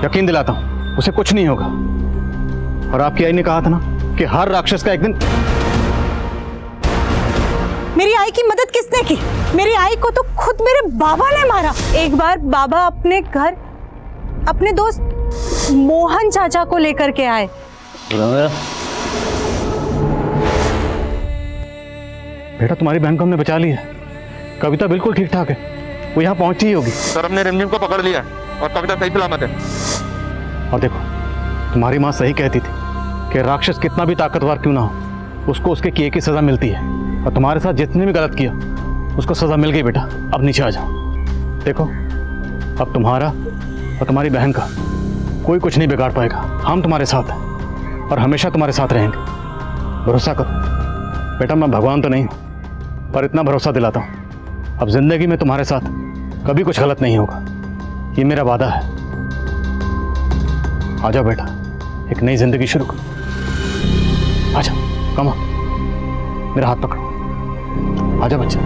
यकीन दिलाता हूँ उसे कुछ नहीं होगा। और आपकी आई ने कहा था ना कि हर राक्षस का एक दिन। मेरी आई की मदद किसने की? मेरी आई को तो खुद मेरे बाबा ने मारा। एक बार बाबा अपने घर अपने दोस्त मोहन चाचा को लेकर के आए। बेटा तुम्हारी बहन को हमने बचा लिया। कविता बिल्कुल ठीक ठाक है, वो यहाँ पहुंची ही होगी। सर हमने रिमझिम को पकड़ लिया और कविता सही सलामत है। और देखो तुम्हारी माँ सही कहती थी कि राक्षस कितना भी ताकतवर क्यों ना हो, उसको उसके किए की सजा मिलती है। और तुम्हारे साथ जितने भी गलत किया उसको सजा मिल गई। बेटा अब नीचे आ जाओ। देखो अब तुम्हारा और तुम्हारी बहन का कोई कुछ नहीं बिगाड़ पाएगा। हम तुम्हारे साथ हैं और हमेशा तुम्हारे साथ रहेंगे, भरोसा करो। बेटा मैं भगवान तो नहीं हूं, पर इतना भरोसा दिलाता हूं, अब जिंदगी में तुम्हारे साथ कभी कुछ गलत नहीं होगा, ये मेरा वादा है। आ जाओ बेटा, एक नई जिंदगी शुरू करो। आ जाओ, कम ऑन, मेरा हाथ पकड़ो। आ जाओ बच्चा,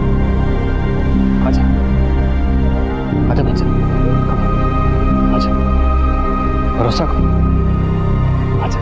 आ जाओ, आ जाओ बच्चा, कम ऑन, आ जाओ, भरोसा करो, आ जाओ।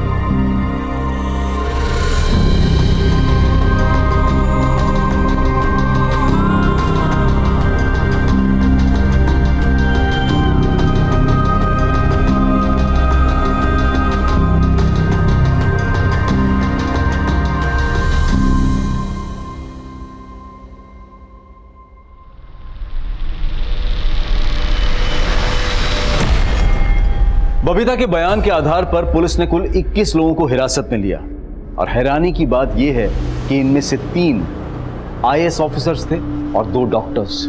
बबीता के बयान के आधार पर पुलिस ने कुल 21 लोगों को हिरासत में लिया और हैरानी की बात यह है कि इनमें से 3 आईएएस ऑफिसर्स थे और 2 डॉक्टर्स।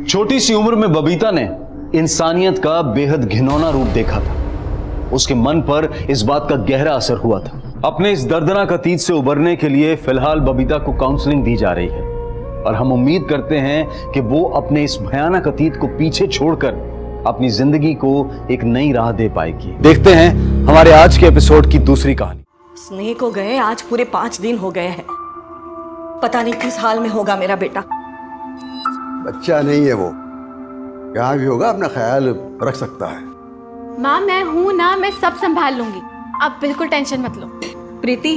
छोटी सी उम्र में बबीता ने इंसानियत का बेहद घिनौना रूप देखा था। उसके मन पर इस बात का गहरा असर हुआ था। अपने इस दर्दनाक अतीत से उबरने के लिए फिलहाल बबीता को काउंसलिंग दी जा रही है और हम उम्मीद करते हैं कि वो अपने इस भयानक अतीत को पीछे छोड़कर अपनी जिंदगी को एक नई राह दे पाएगी। देखते हैं हमारे आज के एपिसोड की दूसरी कहानी। स्नेह को गए आज पूरे 5 दिन हो गए हैं। पता नहीं किस हाल में होगा मेरा बेटा। बच्चा नहीं है वो, यहाँ भी होगा, अपना ख्याल रख सकता है। माँ मैं हूँ ना, मैं सब संभाल लूंगी, आप बिल्कुल टेंशन मत लो। प्रीति,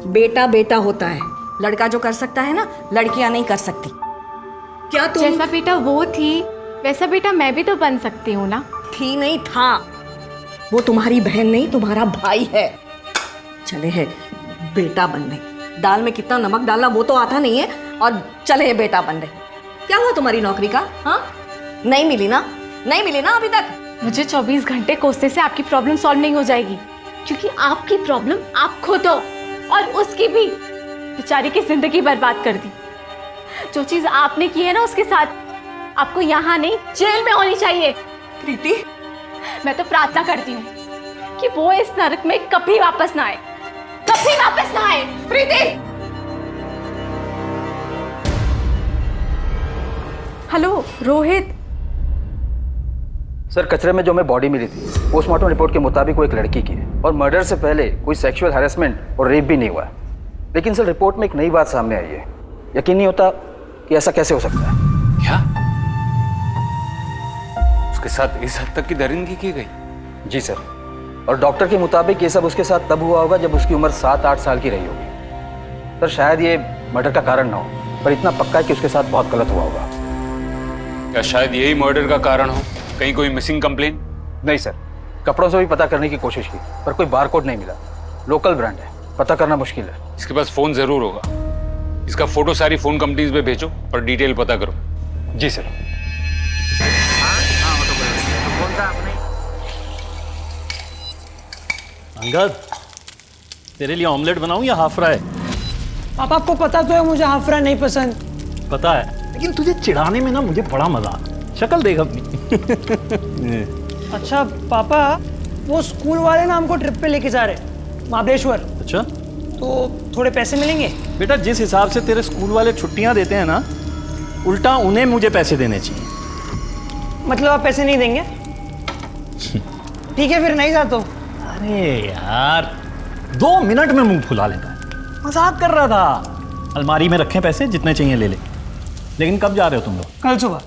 बेटा बेटा होता है, लड़का जो कर सकता है ना, लड़कियां नहीं कर सकती। क्या तुम जैसा बेटा वो थी वैसा बेटा मैं भी तो बन सकती हूँ ना। थी नहीं था, वो तुम्हारी बहन नहीं तुम्हारा भाई है। चले है बेटा बनने, दाल में कितना नमक डालना वो तो आता नहीं है और चले है बेटा बनने। क्या हुआ तुम्हारी नौकरी का? हाँ, नहीं मिली ना, नहीं मिली ना अभी तक। मुझे 24 घंटे कोसने से आपकी प्रॉब्लम सॉल्व नहीं हो जाएगी, क्योंकि आपकी प्रॉब्लम आप खुद हो और उसकी भी बेचारी की जिंदगी बर्बाद कर दी। जो चीज आपने की है ना उसके साथ आपको यहाँ नहीं जेल में होनी चाहिए। प्रीति, मैं तो प्रार्थना करती हूँ कि वो इस नरक में कभी वापस ना आए, कभी वापस ना आए। प्रीति, हेलो रोहित। सर, कचरे में जो हमें बॉडी मिली थी पोस्टमार्टम रिपोर्ट के मुताबिक वो एक लड़की की है और मर्डर से पहले कोई सेक्सुअल हैरेसमेंट और रेप भी नहीं हुआ है। लेकिन सर रिपोर्ट में एक नई बात सामने आई है। यकीन नहीं होता कि ऐसा कैसे हो सकता है। क्या उसके साथ इस हद तक की दरिंदगी की गई? जी सर, और डॉक्टर के मुताबिक ये सब उसके साथ तब हुआ होगा जब उसकी उम्र 7-8 साल की रही होगी। सर शायद ये मर्डर का कारण ना हो, पर इतना पक्का है कि उसके साथ बहुत गलत हुआ होगा। क्या शायद यही मर्डर का कारण हो? कहीं कोई मिसिंग कंप्लेन? नहीं सर, कपड़ों से भी पता करने की कोशिश की पर कोई बारकोड नहीं मिला। लोकल ब्रांड है, पता करना मुश्किल है। इसके पास फोन जरूर होगा, इसका फोटो सारी फोन कंपनीज में भेजो और डिटेल पता करो। जी सर। अंगद, तेरे लिए ऑमलेट बनाऊं या हाफ फ्राई? पापा, आपको पता तो है मुझे हाफ फ्राई नहीं पसंद। पता है, लेकिन तुझे चिढ़ाने में ना मुझे बड़ा मजा आता। शक्ल देख अपनी। अच्छा पापा, वो स्कूल वाले ना हमको ट्रिप पे लेके जा रहे महाबलेश्वर। अच्छा, तो थोड़े पैसे मिलेंगे? बेटा जिस हिसाब से तेरे स्कूल वाले छुट्टियां देते हैं ना, उल्टा उन्हें मुझे पैसे देने चाहिए। मतलब आप पैसे नहीं देंगे? ठीक है फिर नहीं जाता। अरे यार, 2 मिनट में मुंह फुला लेता है। मजाक कर रहा था। अलमारी में रखे पैसे, जितने चाहिए ले ले। लेकिन कब जा रहे हो तुम लोग? कल सुबह।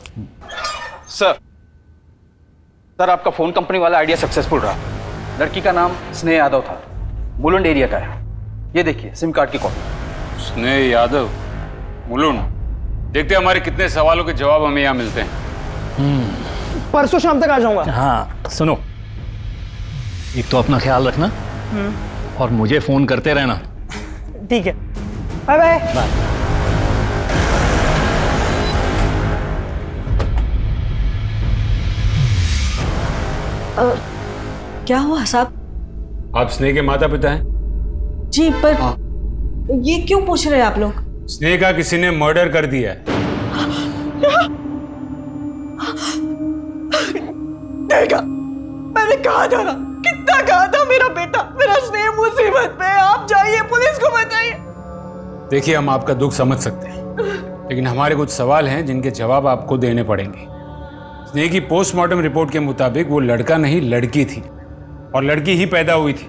सर आपका फोन कंपनी वाला आइडिया सक्सेसफुल रहा। लड़की का नाम स्नेह यादव था, मुलुंड एरिया का है। ये देखिए सिम कार्ड की कॉपी। स्नेह यादव, मुलुंड। देखते हैं हमारे कितने सवालों के जवाब हमें यहाँ मिलते हैं। परसों शाम तक आ जाऊंगा। हाँ सुनो, एक तो अपना ख्याल रखना और मुझे फोन करते रहना। ठीक है, बाय बाय। क्या हुआ साहब? आप स्नेह के माता पिता हैं? जी, पर ये क्यों पूछ रहे हैं आप लोग? स्नेह का किसी ने मर्डर कर दिया है। देखा, मैंने कहा था ना, कितना कहा था मेरा बेटा, मेरा स्नेह मुसीबत में है। आप जाइए पुलिस को बताइए। देखिए, हम आपका दुख समझ सकते हैं, लेकिन हमारे कुछ सवाल हैं जिनके जवाब आपको देने पड़ेंगे। स्नेह की पोस्टमार्टम रिपोर्ट के मुताबिक वो लड़का नहीं लड़की थी, और लड़की ही पैदा हुई थी,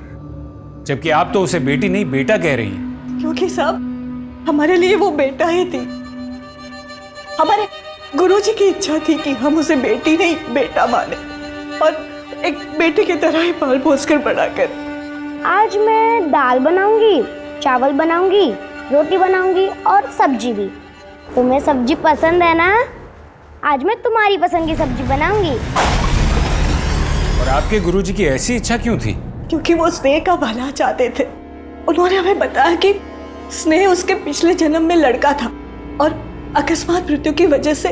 जबकि आप तो उसे बेटी नहीं बेटा कह रही हैं। क्योंकि साहब हमारे लिए वो बेटा ही थी। हमारे गुरुजी की इच्छा थी कि हम उसे बेटी नहीं बेटा माने और एक बेटे की तरह ही पाल पोस कर बड़ा कर। आज मैं दाल बनाऊंगी, चावल बनाऊंगी, रोटी बनाऊंगी और सब्जी भी। तुम्हें सब्जी पसंद है ना? आज मैं तुम्हारी पसंद की सब्जी बनाऊंगी। और आपके गुरुजी की ऐसी इच्छा क्यों थी? क्योंकि वो स्नेह का भला चाहते थे। उन्होंने हमें बताया कि स्नेह उसके पिछले जन्म में लड़का था और अकस्मात मृत्यु की वजह से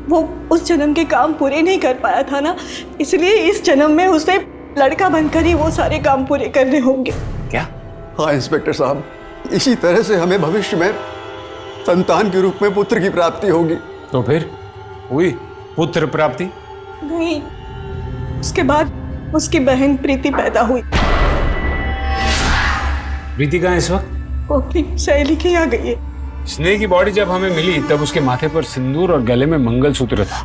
वो उस जन्म के काम पूरे नहीं कर पाया था ना, इसलिए इस जन्म में उसे लड़का बनकर ही वो सारे काम पूरे करने होंगे। क्या? हाँ इंस्पेक्टर साहब, इसी तरह से हमें भविष्य में संतान के रूप में पुत्र की प्राप्ति होगी। तो फिर हुई पुत्र प्राप्ति? नहीं, उसके बाद उसकी बहन प्रीति पैदा हुई। प्रीति कहाँ है इस वक्त? वो अपनी सहेली के यहाँ गई है। स्नेह की बॉडी जब हमें मिली तब उसके माथे पर सिंदूर और गले में मंगलसूत्र था,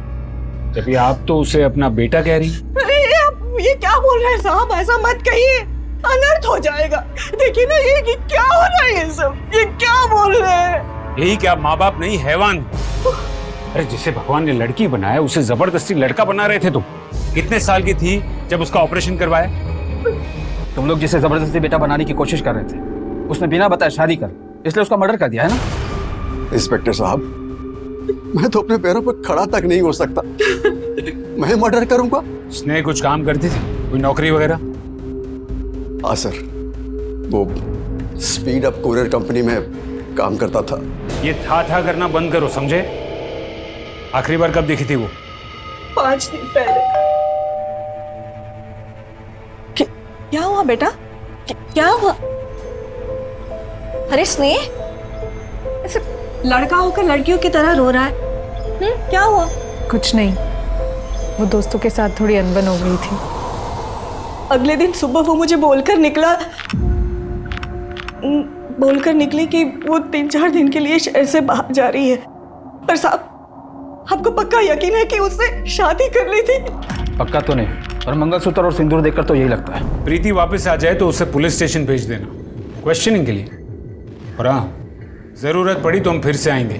जबकि आप तो उसे अपना बेटा कह रही। अरे आप ये क्या बोल रहे हैं साहब? ऐसा मत कहिए, अनर्थ हो जाएगा। देखिए ना ये क्या हो रहा है, ये सब ये क्या बोल रहे हैं? यही क्या माँ बाप नहीं हैवान? अरे जिसे भगवान ने लड़की बनाया उसे जबरदस्ती लड़का बना रहे थे तुम। कितने साल की थी जब उसका ऑपरेशन करवाया? तुम लोग जिसे जबरदस्ती बेटा बनाने की कोशिश कर रहे थे, उसने बिना बताए शादी कर, इसलिए उसका मर्डर कर दिया है ना? इंस्पेक्टर साहब, मैं तो अपने पैरों पर खड़ा तक नहीं हो सकता, मैं मर्डर करूंगा? स्नेह कुछ काम करती थी, कोई नौकरी वगैरह? हाँ सर, वो स्पीड अप कुरियर कंपनी में काम करता था। ये था करना बंद करो, समझे? आखिरी बार कब देखी थी वो? 5 दिन पहले। क्या हुआ बेटा? क्या हुआ? अरे स्नेह, ऐसे लड़का होकर लड़कियों की तरह रो रहा है। क्या हुआ? कुछ नहीं, वो दोस्तों के साथ थोड़ी अनबन हो गई थी। अगले दिन सुबह वो मुझे बोलकर निकली कि वो 3-4 दिन के लिए शहर से बाहर जा रही है। पर साहब, आपको पक्का यकीन है कि उसने शादी कर ली थी? पक्का तो नहीं, और मंगलसूत्र और सिंदूर देखकर तो यही लगता है। प्रीति वापस आ जाए तो उसे पुलिस स्टेशन भेज देना, क्वेश्चनिंग के लिए। और हाँ, जरूरत पड़ी तो हम फिर से आएंगे।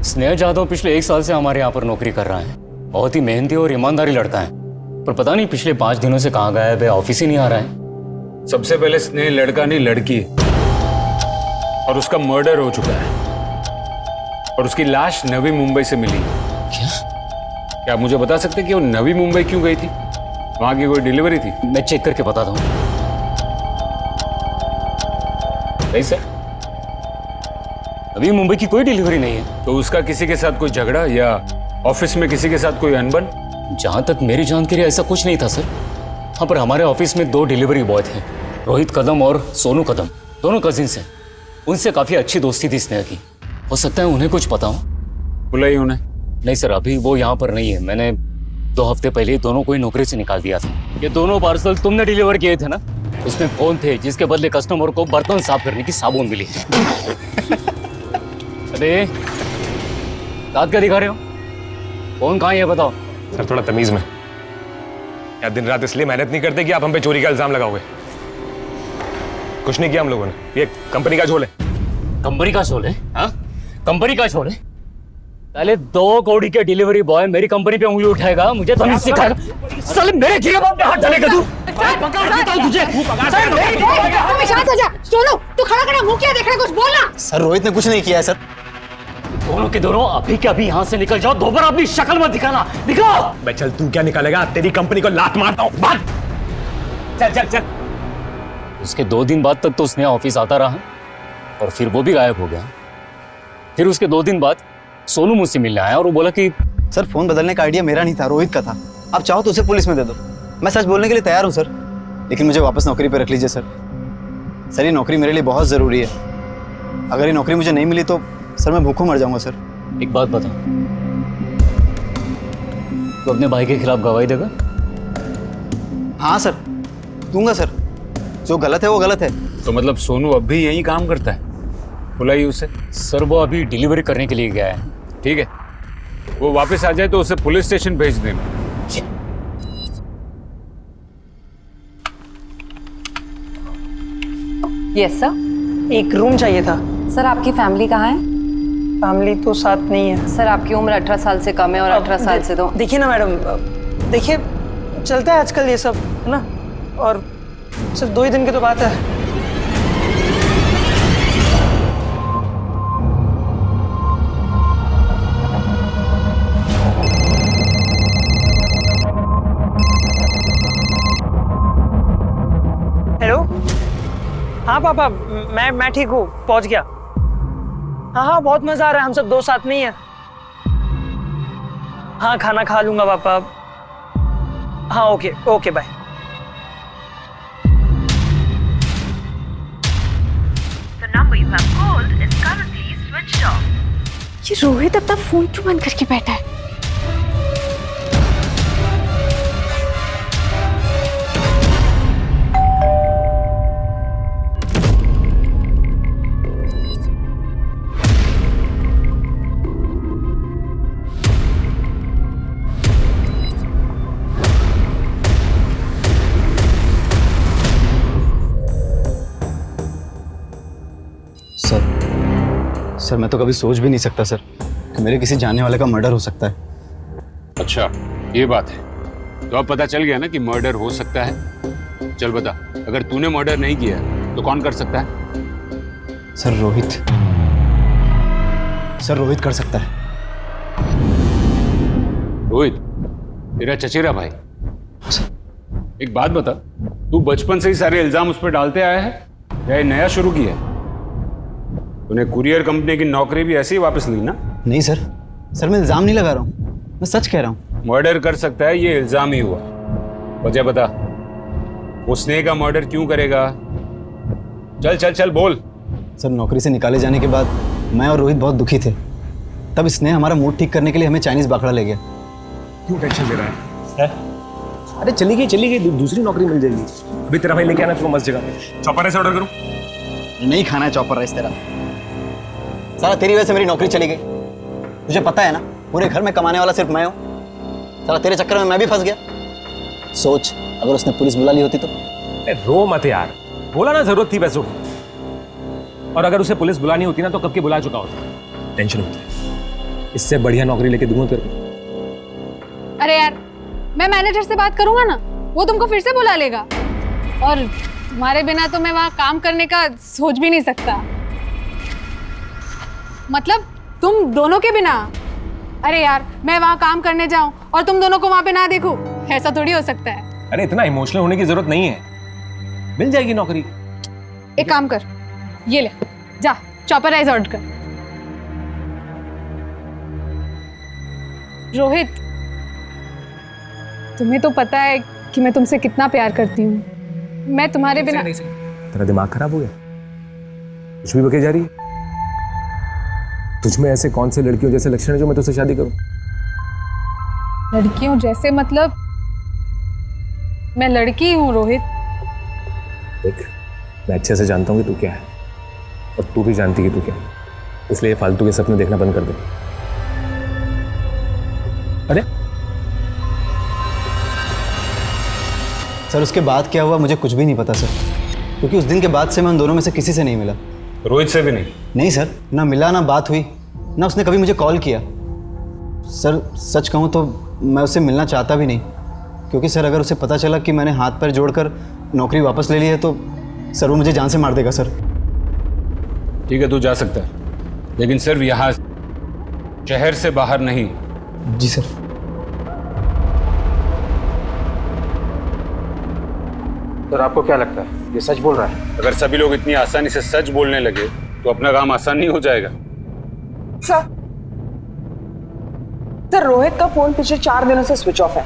स्नेह जादव पिछले 1 साल से हमारे यहाँ पर नौकरी कर रहा है। बहुत ही मेहनती और ईमानदारी लड़का है, पर पता नहीं पिछले 5 दिनों से कहाँ गायब है, ऑफिस ही नहीं आ रहा है। सबसे पहले स्नेह लड़का नहीं लड़की है, और उसका मर्डर हो चुका है, और उसकी लाश नवी मुंबई से मिली। क्या आप मुझे बता सकते कि वो नवी मुंबई क्यों गई थी? वहां की कोई डिलीवरी थी? मैं चेक करके बताता हूँ। नहीं सर, अभी मुंबई की कोई डिलीवरी नहीं है। तो उसका किसी के साथ कोई झगड़ा या ऑफिस में किसी के साथ कोई अनबन? जहां तक मेरी जानकारी ऐसा कुछ नहीं था सर। हाँ, पर हमारे ऑफिस में 2 डिलीवरी बॉय थे, रोहित कदम और सोनू कदम, दोनों कजिन्स हैं। उनसे काफी अच्छी दोस्ती थी स्नेह की। हो सकता है उन्हें कुछ पता हो। बुलाई उन्हें? नहीं सर, अभी वो यहाँ पर नहीं है। मैंने 2 हफ्ते पहले ही दोनों को ही नौकरी से निकाल दिया था। ये दोनों पार्सल तुमने डिलीवर किए थे ना? उसमें फोन थे जिसके बदले कस्टमर को बर्तन साफ करने की साबुन मिली। अरे दांत क्या दिखा रहे हो? फोन कहाँ है बताओ। सर थोड़ा तमीज में। या दिन रात इसलिए मेहनत नहीं करते कि आप हम पे चोरी का इल्जाम लगाओगे? कुछ नहीं किया हम लोगों ने, ये कंपनी का झोल है। कंपनी का झोल है? हाँ, कंपनी का झोल है। पहले 2 कौड़ी के डिलीवरी बॉय मेरी कंपनी पे उंगली उठाएगा, मुझे तमीज सिखाएगा। साले मेरे जीवन पे हाथ डालेगा तू? तुझे शांत हो जा। सोनू, तू खड़ा खड़ा मुंह क्या देख रहा है? कुछ बोलना। सर रोहित ने कुछ नहीं किया है सर। दोनों के दोनों अभी के अभी यहाँ से निकल जाओ। दोबारा अपनी शक्ल मत दिखाना। दिखाओ। भाई चल, तू क्या निकालेगा? तेरी कंपनी को लात मारता हूँ। भाग। चल चल चल। उसके 2 दिन बाद तक तो उसने ऑफिस आता रहा, और फिर वो भी गायब हो गया। फिर उसके 2 दिन बाद सोनू मुझसे मिलने आया और वो बोला कि सर फोन बदलने का आइडिया मेरा नहीं था, रोहित का था। आप चाहो तो उसे पुलिस में दे दो। मैं सच बोलने के लिए तैयार हूँ सर, लेकिन मुझे वापस नौकरी पे रख लीजिए सर। सर ये नौकरी मेरे लिए बहुत ज़रूरी है। अगर ये नौकरी मुझे नहीं मिली तो सर मैं भूखों मर जाऊंगा सर। एक बात बता, तो अपने भाई के खिलाफ गवाही देगा? हाँ सर, दूंगा सर। जो गलत है वो गलत है। तो मतलब सोनू अब भी यही काम करता है? बुलाइए उसे। सर वो अभी डिलीवरी करने के लिए गया है। ठीक है, वो वापस आ जाए तो उसे पुलिस स्टेशन भेज देना। Yes sir. एक रूम चाहिए था। सर आपकी फैमिली कहाँ है? फैमिली तो साथ नहीं है। सर आपकी उम्र 18 साल से कम है और 18 साल से तो देखिए ना मैडम, देखिए चलता है आजकल ये सब, है ना, और सिर्फ 2 ही दिन की तो बात है। हेलो, हाँ पापा, मैं ठीक हूँ, पहुँच गया। हाँ बहुत मजा आ रहा है, हम सब 2 साथ नहीं है। हाँ खाना खा लूंगा पापा। हाँ ओके ओके बाय। ये रोहित अपना फोन क्यों बंद करके बैठा है? सर मैं तो कभी सोच भी नहीं सकता सर कि मेरे किसी जानने वाले का मर्डर हो सकता है। अच्छा ये बात है, तो अब पता चल गया ना कि मर्डर हो सकता है। चल बता, अगर तूने मर्डर नहीं किया तो कौन कर सकता है? सर रोहित। सर रोहित कर सकता है। रोहित तेरा चचेरा भाई? एक बात बता, तू बचपन से ही सारे इल्जाम उस पर डालते आया है या ये नया शुरू किया है? तूने कुरियर कंपनी की नौकरी भी ऐसे ही वापस ली ना? नहीं सर, सर मैं इल्जाम नहीं लगा रहा हूँ, मैं सच कह रहा हूँ। मर्डर कर सकता है ये इल्जाम ही हुआ। वजह बता, वो स्नेह का मर्डर क्यों करेगा? चल चल चल बोल। सर नौकरी से निकाले जाने के बाद मैं और रोहित बहुत दुखी थे। तब स्नेह हमारा मूड ठीक करने के लिए हमें चाइनीज बाखड़ा ले गया। क्यों टेंशन ले रहा है? अरे चली गई, दूसरी नौकरी मिल जाएगी। अभी तेरा भाई लेके आना तुम मस्त जगह पे। चॉपर राइस ऑर्डर करूं? नहीं खाना है चॉपर राइस तेरा। साला तेरी वजह से मेरी नौकरी चली गई। तुझे पता है ना, पूरे घर में कमाने वाला सिर्फ मैं हूँ। साला तेरे चक्कर में मैं भी फंस गया। सोच अगर उसने पुलिस बुला ली होती तो। रो मत यार, बोला ना जरूरत थी पैसों की। और अगर उसे पुलिस बुलानी होती ना तो कब की बुला चुका होता। टेंशन मत ले, इससे बढ़िया नौकरी लेके दूंगा तेरे को। अरे यार, मैं मैनेजर से बात करूंगा ना, वो तुमको फिर से बुला लेगा। और तुम्हारे बिना तो मैं वहां काम करने का सोच भी नहीं सकता। मतलब तुम दोनों के बिना? अरे यार, मैं वहां काम करने जाऊं और तुम दोनों को वहां पे ना देखूं, ऐसा थोड़ी हो सकता है। अरे इतना इमोशनल होने की जरूरत नहीं है, मिल जाएगी नौकरी। एक काम कर, ये ले, जा चॉपर राइस ऑर्डर कर। रोहित, तुम्हें तो पता है कि मैं तुमसे कितना प्यार करती हूँ। मैं तुम्हारे बिना। तेरा दिमाग खराब हो गया? कुछ भी बके जा रही है? तुझमें ऐसे कौन से लड़कियों जैसे लक्षण है जो मैं तुझसे शादी करूं? लड़कियों जैसे मतलब? मैं लड़की हूँ रोहित। देख, मैं अच्छे से जानता हूँ कि तू क्या है और तू भी जानती कि तू क्या है, इसलिए फालतू के सपने देखना बंद कर दे। अरे सर उसके बाद क्या हुआ मुझे कुछ भी नहीं पता सर, क्योंकि उस दिन के बाद से मैं उन दोनों में से किसी से नहीं मिला। रोहित से भी नहीं? नहीं सर, ना मिला, ना बात हुई, ना उसने कभी मुझे कॉल किया। सर सच कहूँ तो मैं उससे मिलना चाहता भी नहीं, क्योंकि सर अगर उसे पता चला कि मैंने हाथ पैर जोड़कर नौकरी वापस ले ली है तो सर वो मुझे जान से मार देगा सर। ठीक है, तू जा सकता है, लेकिन सिर्फ यहाँ, शहर से बाहर नहीं। जी सर। सर आपको क्या लगता है ये सच बोल रहा है? अगर सभी लोग इतनी आसानी से सच बोलने लगे तो अपना काम आसान नहीं हो जाएगा। सर रोहित का फोन पिछले 4 दिनों से स्विच ऑफ है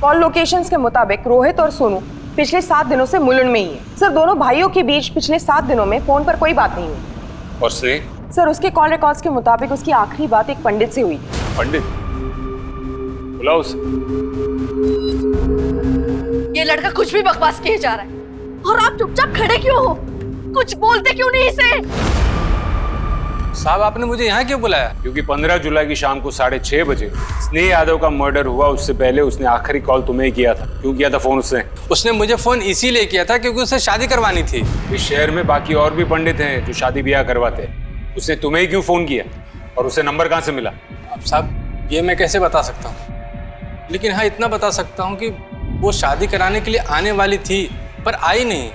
कॉल लोकेशंस के मुताबिक रोहित और सोनू पिछले 7 दिनों से मुलुंड में ही है। सर दोनों भाइयों के बीच पिछले 7 दिनों में फोन पर कोई बात नहीं हुई। और स्नेह? सर उसके कॉल रिकॉर्ड्स के मुताबिक उसकी आखिरी बात एक पंडित से हुई। पंडित? बुलाओ उसे। ये लड़का कुछ भी बकवास किए जा रहा है और आप चुपचाप खड़े क्यों हो? कुछ बोलते क्यों नहीं इसे? साहब आपने मुझे यहाँ क्यों बुलाया? क्योंकि 15 जुलाई की शाम को 6:30 बजे स्नेह यादव का मर्डर हुआ। उससे पहले उसने आखिरी कॉल तुम्हें किया था। क्यों किया था फोन उसने? उसने मुझे फोन इसीलिए किया था क्योंकि उसे शादी करवानी थी। इस शहर में बाकी और भी पंडित हैं जो शादी ब्याह करवाते हैं। उसने तुम्हें ही क्यों फोन किया और उसे नंबर कहाँ से मिला? अब साहब ये मैं कैसे बता सकता हूँ, लेकिन हाँ इतना बता सकता हूँ कि वो शादी कराने के लिए आने वाली थी पर आई नहीं,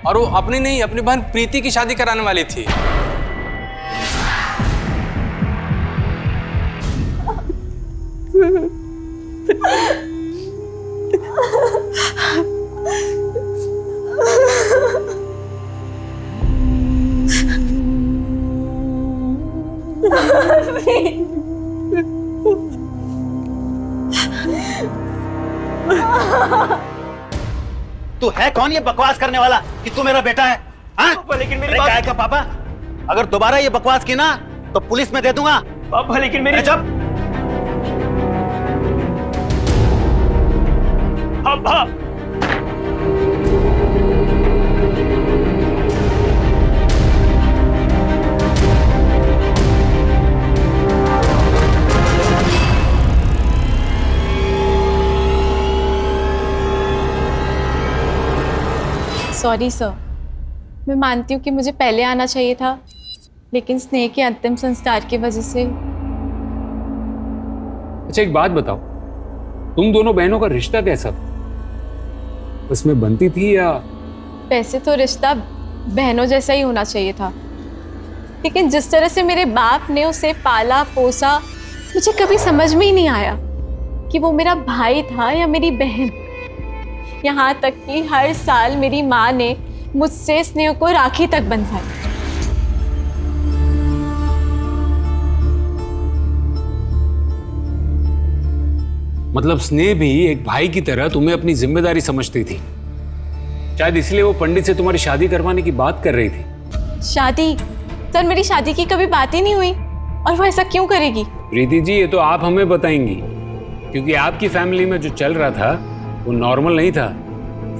और वो अपनी नहीं अपनी बहन प्रीति की शादी कराने वाली थी। तू है कौन ये बकवास करने वाला कि तू मेरा बेटा है? हाँ? लेकिन मेरी बात... का पापा, अगर दोबारा ये बकवास की ना तो पुलिस में दे दूंगा। पापा लेकिन मेरी जब पापा सॉरी सर, मैं मानती हूँ कि मुझे पहले आना चाहिए था, लेकिन स्नेह के अंतिम संस्कार की वजह से। अच्छा एक बात बताओ, तुम दोनों बहनों का रिश्ता कैसा था? उसमें बनती थी या? वैसे तो रिश्ता बहनों जैसा ही होना चाहिए था, लेकिन जिस तरह से मेरे बाप ने उसे पाला पोसा, मुझे कभी समझ में ही नहीं आया कि वो मेरा भाई था या मेरी बहन। यहाँ तक कि हर साल मेरी माँ ने मुझसे स्नेह को राखी तक बंधवाई। मतलब स्नेह भी एक भाई की तरह तुम्हें अपनी जिम्मेदारी समझती थी। शायद इसलिए वो पंडित से तुम्हारी शादी करवाने की बात कर रही थी। शादी? सर मेरी शादी की कभी बात ही नहीं हुई, और वो ऐसा क्यों करेगी? प्रीति जी ये तो आप हमें बताएंगी, क्योंकि आपकी फैमिली में जो चल रहा था वो नॉर्मल नहीं था।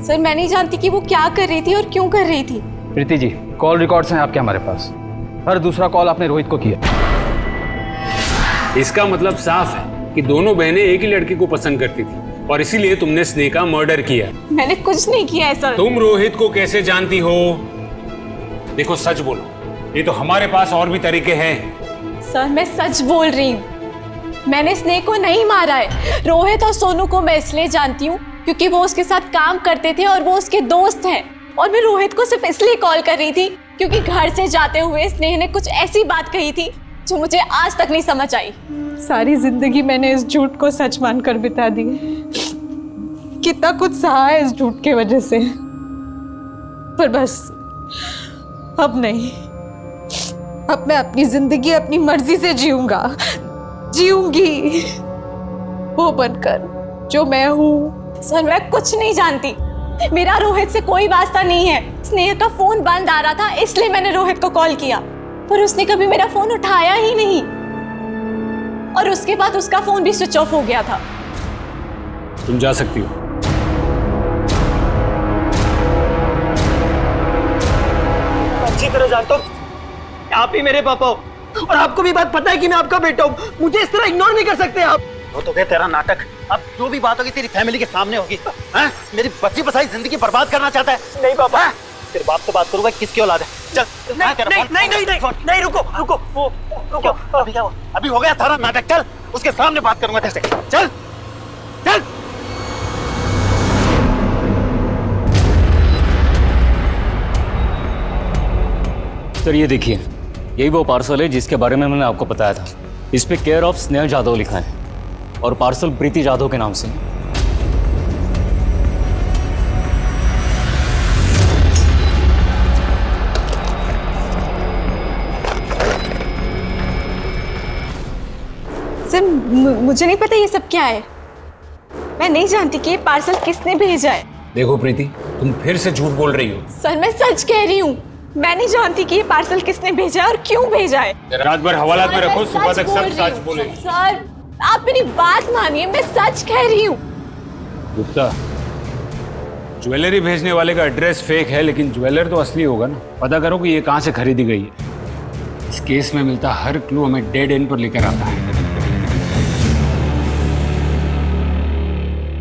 सर मैं नहीं जानती कि वो क्या कर रही थी और क्यों कर रही थी। प्रीति जी कॉल रिकॉर्ड्स हैं आपके हमारे पास। हर दूसरा कॉल आपने रोहित को किया। इसका मतलब साफ है कि दोनों बहनें एक ही लड़के को पसंद करती थी और इसीलिए तुमने स्नेह का मर्डर किया। मैंने कुछ नहीं किया ऐसा। तुम रोहित को कैसे जानती हो? देखो सच बोलो, ये तो हमारे पास और भी तरीके हैं। सर मैं सच बोल रही हूँ, मैंने स्नेह को नहीं मारा है। रोहित और सोनू को मैं इसलिए जानती हूँ क्योंकि वो उसके साथ काम करते थे और वो उसके दोस्त हैं, और मैं रोहित को सिर्फ इसलिए कॉल कर रही थी क्योंकि घर से जाते हुए स्नेह ने कुछ ऐसी बात कही थी जो मुझे आज तक नहीं समझ आई। सारी जिंदगी मैंने इस झूठ को सच मानकर बिता दी। कितना कुछ सहा है इस झूठ की वजह से, पर बस अब नहीं। अब मैं अपनी जिंदगी अपनी मर्जी से जीऊंगी वो बनकर जो मैं हूँ। सर मैं कुछ नहीं जानती, मेरा रोहित से कोई वास्ता नहीं है। स्नेह का फोन बंद आ रहा था इसलिए मैंने रोहित को कॉल किया, पर उसने कभी मेरा फोन उठाया ही नहीं, और उसके बाद उसका फोन भी स्विच ऑफ हो गया था। तुम जा सकती हो। अच्छी तरह जानता हूँ आप ही मेरे पापा हो, और आपको भी बात पता है कि मैं आपका बेटा हूँ। मुझे इस तरह इग्नोर नहीं कर सकते आप। वो तो क्या तेरा नाटक, अब जो भी बात होगी तेरी फैमिली के सामने होगी। हाँ? मेरी बची बसाई जिंदगी बर्बाद करना चाहता है? नहीं पापा। हाँ? तेरे बाप से बात करूंगा, किसकी औलाद है? चल नहीं रुको वो रुको। अभी क्या हुआ? अभी हो गया सारा नाटक। चल उसके सामने बात करूंगा तेरे से। चल चल। सर ये देखिए, यही वो पार्सल है जिसके बारे में मैंने आपको बताया था। इस पे केयर ऑफ स्नेह जादव लिखा है और पार्सल प्रीति जादव के नाम से। सर मुझे नहीं पता ये सब क्या है। मैं नहीं जानती कि ये पार्सल किसने भेजा है। देखो प्रीति, तुम फिर से झूठ बोल रही हो। सर मैं सच कह रही हूँ, मैं नहीं जानती कि ये पार्सल किसने भेजा है और क्यों भेजा है। रात भर हवालात में रखो, सुबह तक सब सच बोलेंगे। सर आप मेरी बात मानिए, मैं सच कह रही हूँ। गुप्ता, ज्वेलरी भेजने वाले का एड्रेस फेक है, लेकिन ज्वेलर तो असली होगा ना। पता करो कि ये कहाँ से खरीदी गई है। इस केस में मिलता हर क्लू हमें डेड एंड पर लेकर आता है।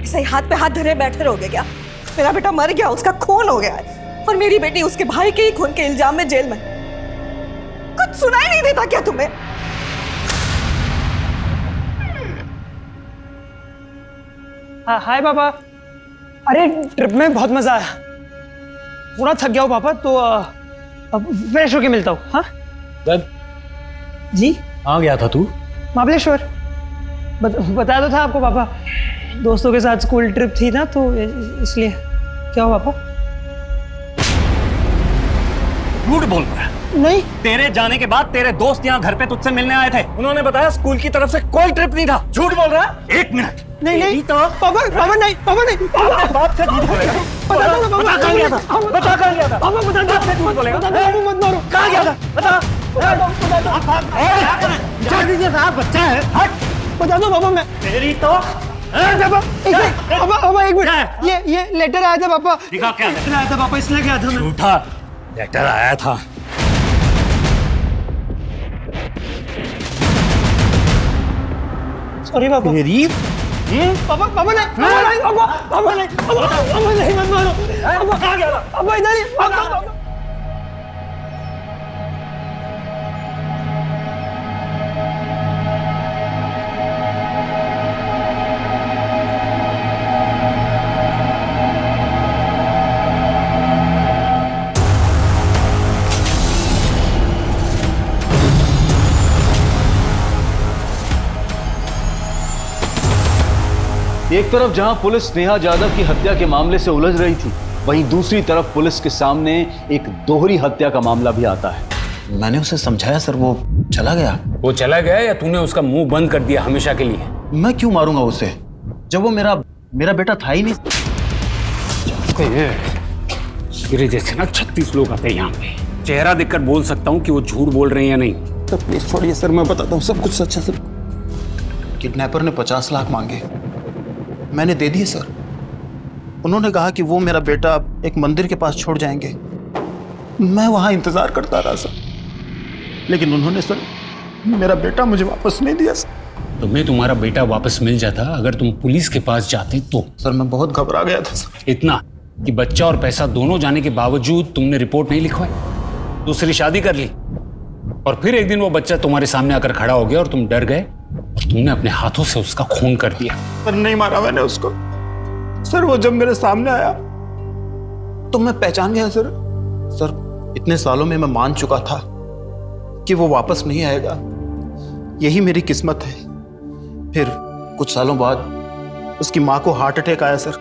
सही हाथ पे हाथ धरे बैठे रहोगे क्या? मेरा बेटा मर गया, उसका खून हो गया है, और मेरी बेटी उसके भाई के ही खून के इल्जाम में जेल में। कुछ सुनाई नहीं देता क्या तुम्हें? हाँ हाय पापा। अरे ट्रिप में बहुत मजा आया, पूरा थक गया हूँ पापा, तो अब फ्रेश होके मिलता हूँ। हाँ जी। कहाँ गया था तू? महाबलेश्वर। बताया तो था आपको पापा, दोस्तों के साथ स्कूल ट्रिप थी ना, तो इसलिए। क्या हुआ पापा? झूठ बोल रहा है। नहीं, तेरे जाने के बाद तेरे दोस्त यहाँ घर पे तुझसे मिलने आए थे, उन्होंने बताया स्कूल की तरफ से कोई ट्रिप नहीं था। झूठ बोल रहा है। एक मिनट। नहीं तो पापा नहीं, पापा नहीं, बाप से झूठ बोलेगा। बता कहाँ गया था? बता कहाँ गया था? पापा बता दो, झूठ बोलेगा। मत मारो। कहाँ गया था? बता। बच्चा है, हट। बता दो पापा। मैं तेरी तो पापा एक मिनट, ये लेटर आया था पापा। दिखा क्या लेटर आया था पापा, इसलिए गया था मैं। झूठा लेटर आया था। सॉरी पापा। तेरी पापा नहीं, पापा नहीं, पापा नहीं, मत मारो। पापा कहाँ गया था? पापा इधर ही। पापा एक तरफ जहां पुलिस स्नेहा यादव की हत्या के मामले से उलझ रही थी, वहीं दूसरी तरफ पुलिस के सामने एक दोहरी हत्या का मामला भी आता है। मैंने उसे समझाया सर, वो चला गया। वो चला गया या तूने उसका मुंह बंद कर दिया हमेशा के लिए? मैं क्यों मारूंगा उसे, जब वो मेरा बेटा था ही नहीं। तेरे जैसे ना 36 लोग आते हैं यहाँ पे, चेहरा देखकर बोल सकता हूँ कि वो झूठ बोल रहे हैं या नहीं। तो प्लीज छोड़िए सर, मैं बताता हूँ सब कुछ सच है सर। किडनैपर ने 50 लाख मांगे, मैंने दे दिए सर। उन्होंने कहा कि वो मेरा बेटा एक मंदिर के पास छोड़ जाएंगे। मैं वहां इंतजार करता रहा सर, लेकिन उन्होंने सर मेरा बेटा मुझे वापस नहीं दिया सर। तुम्हें तुम्हारा बेटा वापस मिल जाता अगर तुम पुलिस के पास जाते तो। सर मैं बहुत घबरा गया था सर। इतना कि बच्चा और पैसा दोनों जाने के बावजूद तुमने रिपोर्ट नहीं लिखवाई, दूसरी शादी कर ली, और फिर एक दिन वो बच्चा तुम्हारे सामने आकर खड़ा हो गया और तुम डर गए और तुमने अपने हाथों से उसका खून कर दिया। पर नहीं मारा मैंने उसको सर। वो जब मेरे सामने आया तो मैं पहचान गया सर। सर इतने सालों में मैं मान चुका था कि वो वापस नहीं आएगा, यही मेरी किस्मत है। फिर कुछ सालों बाद उसकी माँ को हार्ट अटैक आया सर,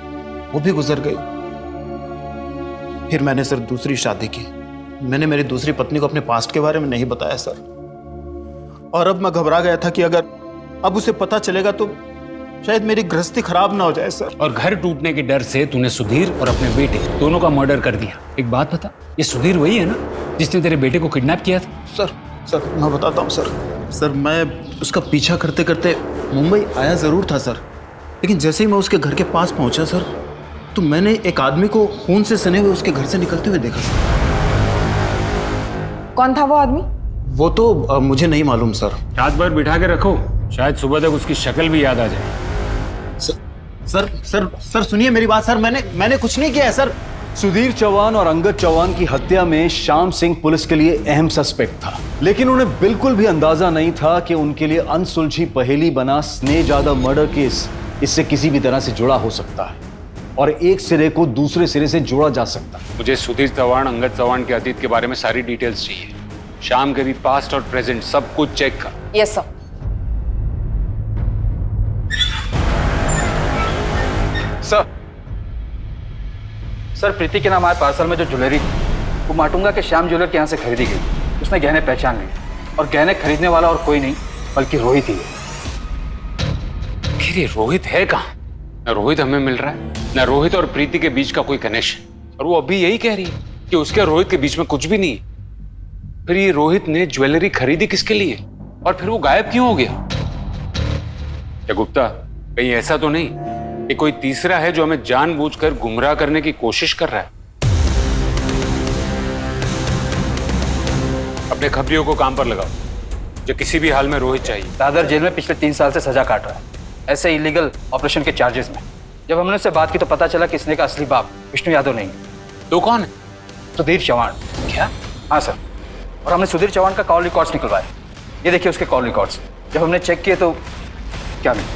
वो भी गुजर गई। फिर मैंने सर दूसरी शादी की। मैंने मेरी दूसरी पत्नी को अपने पास्ट के बारे में नहीं बताया सर, और अब मैं घबरा गया था कि अगर अब उसे पता चलेगा तो शायद मेरी गृहस्थी खराब ना हो जाए सर। और घर टूटने के डर से तूने सुधीर और अपने बेटे दोनों का मर्डर कर दिया। एक बात बता, ये सुधीर वही है ना जिसने तेरे बेटे को किडनैप किया था? सर मैं बताता हूँ सर। सर मैं उसका पीछा करते करते मुंबई आया जरूर था सर, लेकिन जैसे ही मैं उसके घर के पास पहुंचा सर, तो मैंने एक आदमी को खून से सने हुए उसके घर से निकलते हुए देखा सर। कौन था वो आदमी? वो तो मुझे नहीं मालूम सर। रात भर बिठा के रखो, शायद सुबह तक उसकी शक्ल भी याद आ जाए। सर सुनिए मेरी बात सर। मैंने कुछ नहीं किया है सर। सुधीर चौहान और अंगद चौहान की हत्या में श्याम सिंह पुलिस के लिए अहम सस्पेक्ट था, लेकिन उन्हें बिल्कुल भी अंदाजा नहीं था कि उनके लिए अनसुलझी पहेली बना स्नेह यादव मर्डर केस इससे किसी भी तरह से जुड़ा हो सकता है और एक सिरे को दूसरे सिरे से जोड़ा जा सकता है। मुझे सुधीर चौहान, अंगद चौहान के अतीत के बारे में सारी डिटेल्स चाहिए। शाम के भी पास्ट और प्रेजेंट सब कुछ चेक कर। Yes sir. सर प्रीति के नाम आए पार्सल में जो ज्वेलरी थी वो माटुंगा के श्याम ज्वेलर के यहाँ से खरीदी गई। उसने गहने पहचान लिए और गहने खरीदने वाला और कोई नहीं बल्कि रोहित ही है। फिर ये रोहित है कहाँ? न रोहित हमें मिल रहा है, न रोहित और प्रीति के बीच का कोई कनेक्शन। और वो अभी यही कह रही है कि उसके और रोहित के बीच में कुछ भी नहीं है। फिर ये रोहित ने ज्वेलरी खरीदी किसके लिए और फिर वो गायब क्यों हो गया? क्या गुप्ता, कहीं ऐसा तो नहीं कि कोई तीसरा है जो हमें जानबूझकर गुमराह करने की कोशिश कर रहा है? अपने खबरियों को काम पर लगाओ, जो किसी भी हाल में रोहित चाहिए। दादर जेल में पिछले 3 साल से सजा काट रहा है, ऐसे इलीगल ऑपरेशन के चार्जेस में। जब हमने उससे बात की तो पता चला कि स्नेक का असली बाप विष्णु यादव नहीं है। तो कौन है? सुधीर चौहान। क्या? हाँ सर, और हमने सुधीर चौहान का कॉल रिकॉर्ड्स निकलवाए। ये देखिए उसके कॉल रिकॉर्ड्स। जब हमने चेक किए तो क्या मिला?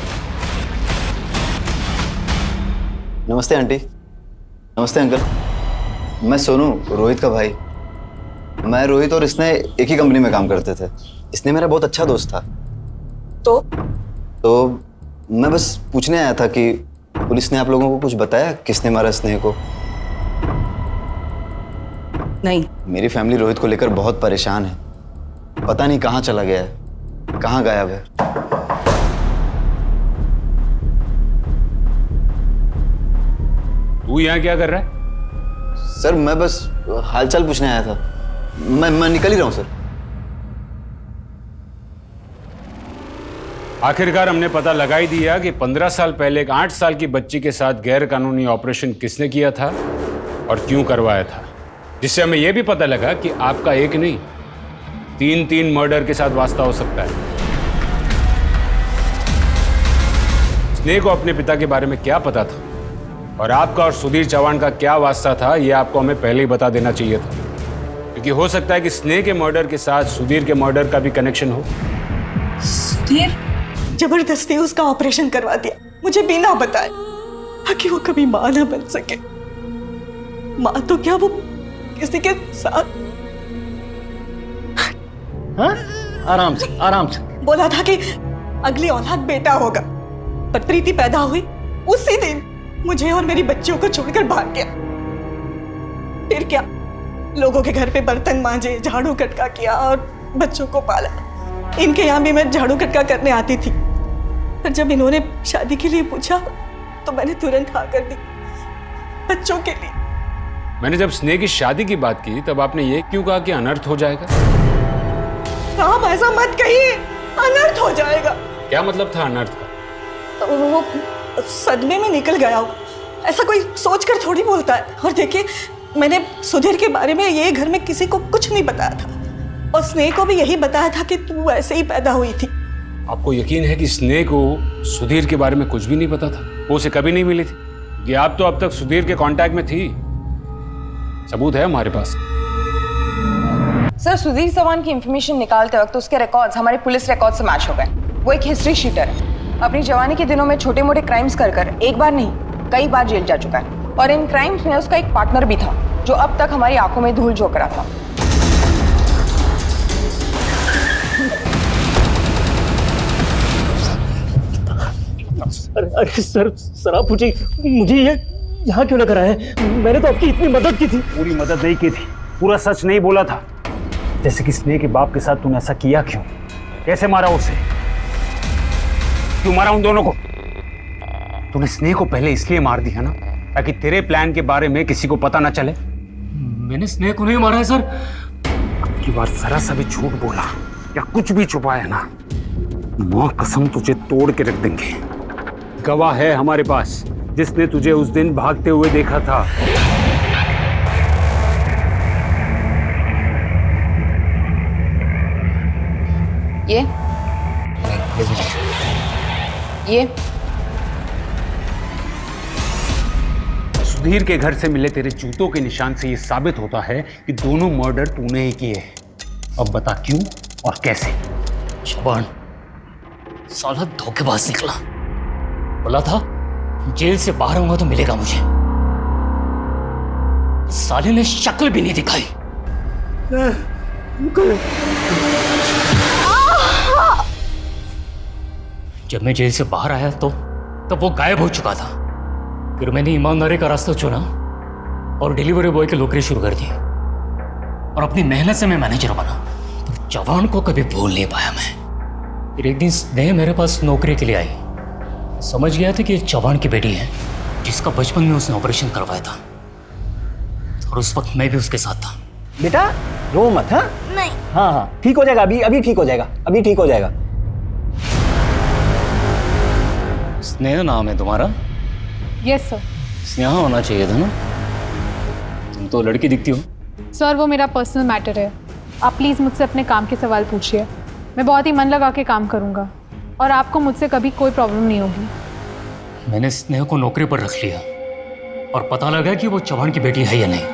नमस्ते आंटी। नमस्ते अंकल। मैं सोनू, रोहित का भाई। मैं रोहित और इसने एक ही कंपनी में काम करते थे। इसने मेरा बहुत अच्छा दोस्त था। तो मैं बस पूछने आया था कि पुलिस ने आप लोगों को कुछ बताया किसने मारा स्नेह को? नहीं। मेरी फैमिली रोहित को लेकर बहुत परेशान है। पता नहीं कहाँ चला गया है, कहाँ गायब है। तू यहाँ क्या कर रहा है? सर मैं बस हालचाल पूछने आया था। मैं निकल ही रहा हूँ सर। आखिरकार हमने पता लगा ही दिया कि 15 साल पहले एक 8 साल की बच्ची के साथ गैर कानूनी ऑपरेशन किसने किया था और क्यों करवाया था, जिससे हमें यह भी पता लगा कि आपका एक नहीं 3 मर्डर के साथ वास्ता हो सकता है। स्नेह को अपने पिता के बारे में क्या पता था और आपका और सुधीर चौहान का क्या वास्ता था, यह आपको हमें पहले ही बता देना चाहिए था, क्योंकि हो सकता है कि स्नेह के मर्डर के साथ सुधीर के मर्डर का भी कनेक्शन हो। सुधीर जबरदस्ती उसका ऑपरेशन करवा दिया, मुझे बिना बताए, ताकि वो कभी मां ना बन सके। मां तो क्या, वो किसी के साथ। हाँ? आराम से आराम से। बोला था कि अगली औलाद बेटा होगा, पर प्रीति पैदा हुई उसी दिन मुझे और मेरी बच्चियों को छोड़कर भाग गया। फिर क्या, लोगों के घर पे बर्तन मांजे, झाड़ू कटका किया और बच्चों को पाला। इनके यहाँ भी मैं झाड़ू कटका करने आती थी, पर जब इन्होंने शादी के लिए पूछा तो मैंने तुरंत हाँ कर दी, बच्चों के लिए। मैंने जब स्नेह की शादी की बात की तब आपने ये क्यों कहा कि अनर्थ हो जाएगा? आप ऐसा मत कहिए, अनर्थ हो जाएगा। क्या मतलब था अनर्थ का? तो वो सदमे में निकल गया हो, ऐसा कोई सोचकर थोड़ी बोलता है। और देखिए, मैंने सुधीर के बारे में ये घर में किसी को कुछ नहीं बताया था, और स्नेह को भी यही बताया था कि तू ऐसे ही पैदा हुई थी। आपको यकीन है कि स्नेह को सुधीर के बारे में कुछ भी नहीं पता था? वो उसे कभी नहीं मिली थी? कि आप तो अब तक सुधीर के कांटेक्ट में थी, सबूत है हमारे पास। सर, सुधीर चौहान की इंफॉर्मेशन निकालते वक्त उसके रिकॉर्ड्स हमारे पुलिस रिकॉर्ड से मैच हो गए। वो एक हिस्ट्री शीटर है, अपनी जवानी के दिनों में छोटे मोटे क्राइम्स कर एक बार नहीं कई बार जेल जा चुका है, और इन क्राइम्स में उसका एक पार्टनर भी था जो अब तक हमारी आंखों में धूल झोंक रहा था। अरे सर आप मुझे ये यहाँ क्यों लग रहा है? मैंने तो आपकी इतनी मदद की थी। पूरी मदद नहीं की थी, पूरा सच नहीं बोला था। जैसे कि स्नेह के बाप के साथ तूने ऐसा किया क्यों? कैसे मारा उसे? क्यों मारा उन दोनों को? तूने स्नेह को पहले इसलिए मार दिया ना ताकि तेरे प्लान के बारे में किसी को पता ना चले। मैंने स्नेह को नहीं मारा है सर। अब की बार जरा सा भी झूठ बोला या कुछ भी छुपाया ना, मां कसम तुझे तोड़ के रख देंगे। गवाह है हमारे पास जिसने तुझे उस दिन भागते हुए देखा था। ये सुधीर के घर से मिले तेरे जूतों के निशान से ये साबित होता है कि दोनों मर्डर तूने ही किए। अब बता क्यों और कैसे? शबान साला धोखेबाज निकला। बोला था जेल से बाहर आऊंगा तो मिलेगा मुझे। साले ने शक्ल भी नहीं दिखाई। जब मैं जेल से बाहर आया तो तब वो गायब हो चुका था। फिर मैंने ईमानदारी का रास्ता चुना और डिलीवरी बॉय की नौकरी शुरू कर दी, और अपनी मेहनत से मैं मैनेजर बना। तो जवान को कभी भूल नहीं पाया मैं। फिर एक दिन स्नेह मेरे पास नौकरी के लिए आई। समझ गया था कि ये चौहान की बेटी है जिसका बचपन में उसने ऑपरेशन करवाया था, और उस वक्त मैं भी उसके साथ था। बेटा रो मत। हाँ नहीं। हाँ हाँ ठीक हो जाएगा, अभी अभी ठीक हो जाएगा, अभी ठीक हो जाएगा। स्नेहा नाम है तुम्हारा? Yes sir. स्नेहा होना चाहिए था ना, तुम तो लड़की दिखती हो। सर वो मेरा पर्सनल मैटर है, आप प्लीज़ मुझसे अपने काम के सवाल पूछिए। मैं बहुत ही मन लगा के काम करूँगा और आपको मुझसे कभी कोई प्रॉब्लम नहीं होगी। मैंने स्नेहा को नौकरी पर रख लिया और पता लगा कि वो चौहान की बेटी है या नहीं।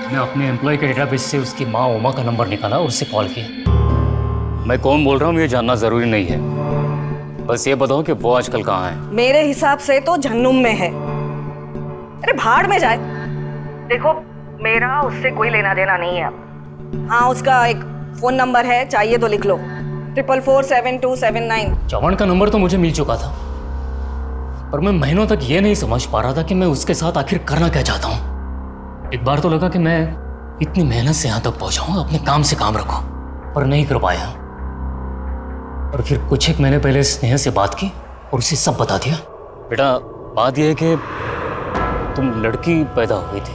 मैं अपने एम्प्लॉय के डेटाबेस से उसकी माँ उमा का नंबर निकाला और उससे कॉल किया। मैं कौन बोल रहा हूँ ये जानना ज़रूरी नहीं है, बस ये बताओ कि वो आजकल कहाँ है। मेरे हिसाब से तो जहन्नुम में है। अरे भाड़ में जाए। देखो मेरा उससे कोई लेना देना नहीं है। हाँ उसका एक फोन नंबर है, चाहिए तो लिख लो, 444727 चौहान का नंबर तो मुझे मिल चुका था, पर मैं महीनों तक ये नहीं समझ पा रहा था कि मैं उसके साथ आखिर करना क्या चाहता हूँ। एक बार तो लगा कि मैं इतनी मेहनत से यहाँ तक पहुँचाऊँ, अपने काम से काम रखूँ, पर नहीं कर पाया। और फिर कुछ एक महीने पहले स्नेहा से बात की और उसे सब बता दिया। बेटा बात यह है कि तुम लड़की पैदा हुई थी,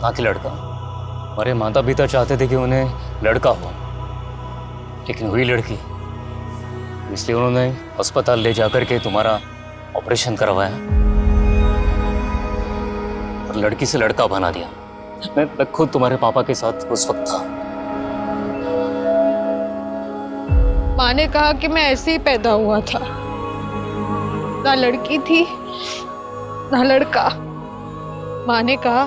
ना कि लड़का। हमारे माता पिता चाहते थे कि उन्हें लड़का हो, लेकिन हुई लड़की, इसलिए उन्होंने अस्पताल ले जाकर के तुम्हारा ऑपरेशन करवाया और लड़की से लड़का बना दिया। मैं खुद तुम्हारे पापा के साथ उस वक्त था। माँ ने कहा कि मैं ऐसे ही पैदा हुआ था, ना लड़की थी ना लड़का। माँ ने कहा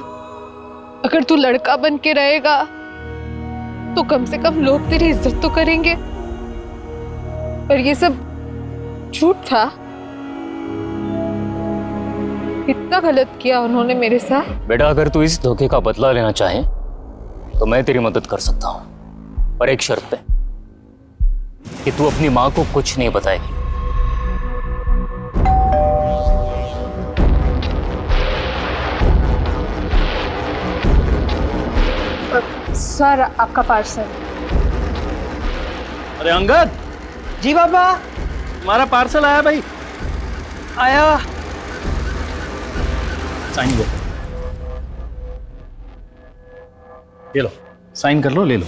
अगर तू लड़का बन के रहेगा तो कम से कम लोग तेरी इज्जत तो करेंगे, पर ये सब झूठ था। इतना गलत किया उन्होंने मेरे साथ। बेटा अगर तू इस धोखे का बदला लेना चाहे तो मैं तेरी मदद कर सकता हूँ, पर एक शर्त पे कि तू अपनी माँ को कुछ नहीं बताएगी। सर आपका पार्सल। अरे अंगद। जी पापा। तुम्हारा पार्सल आया भाई। आया। साइन लो, ले लो, साइन कर लो, ले लो।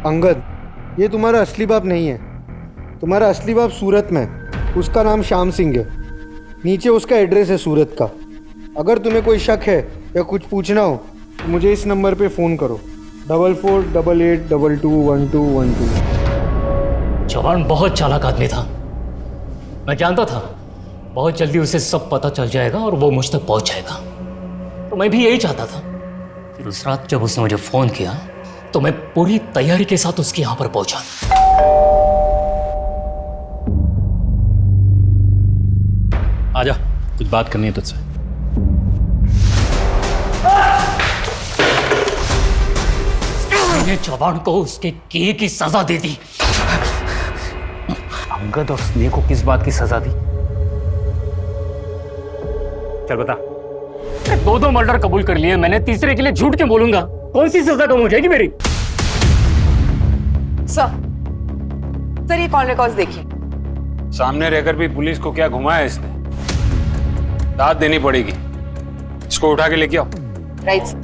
अंगद, ये तुम्हारा असली बाप नहीं है। तुम्हारा असली बाप सूरत में, उसका नाम श्याम सिंह है। नीचे उसका एड्रेस है सूरत का। अगर तुम्हें कोई शक है या कुछ पूछना हो तो मुझे इस नंबर पे फ़ोन करो, 4488221212। चौहान बहुत चालाक आदमी था, मैं जानता था बहुत जल्दी उसे सब पता चल जाएगा और वो मुझ तक पहुंच जाएगा। तो मैं भी यही चाहता था। फिर उस रात जब उसने मुझे फ़ोन किया तो मैं पूरी तैयारी के साथ उसके यहाँ पर पहुंचा। आजा, कुछ बात करनी है तुझसे। मैंने चौहान को उसके किए की सजा दे दी। अंगद और स्नेह को किस बात की सजा दी? चल बता। दो मर्डर कबूल कर लिए मैंने, तीसरे के लिए झूठ क्यों बोलूंगा? कौन सी सजा कम हो जाएगी मेरी? सर ये कॉल रिकॉर्ड्स देखिए। सामने रहकर भी पुलिस को क्या घुमाया इसने? दाद देनी पड़ेगी। इसको उठा के लेके आओ। Right sir.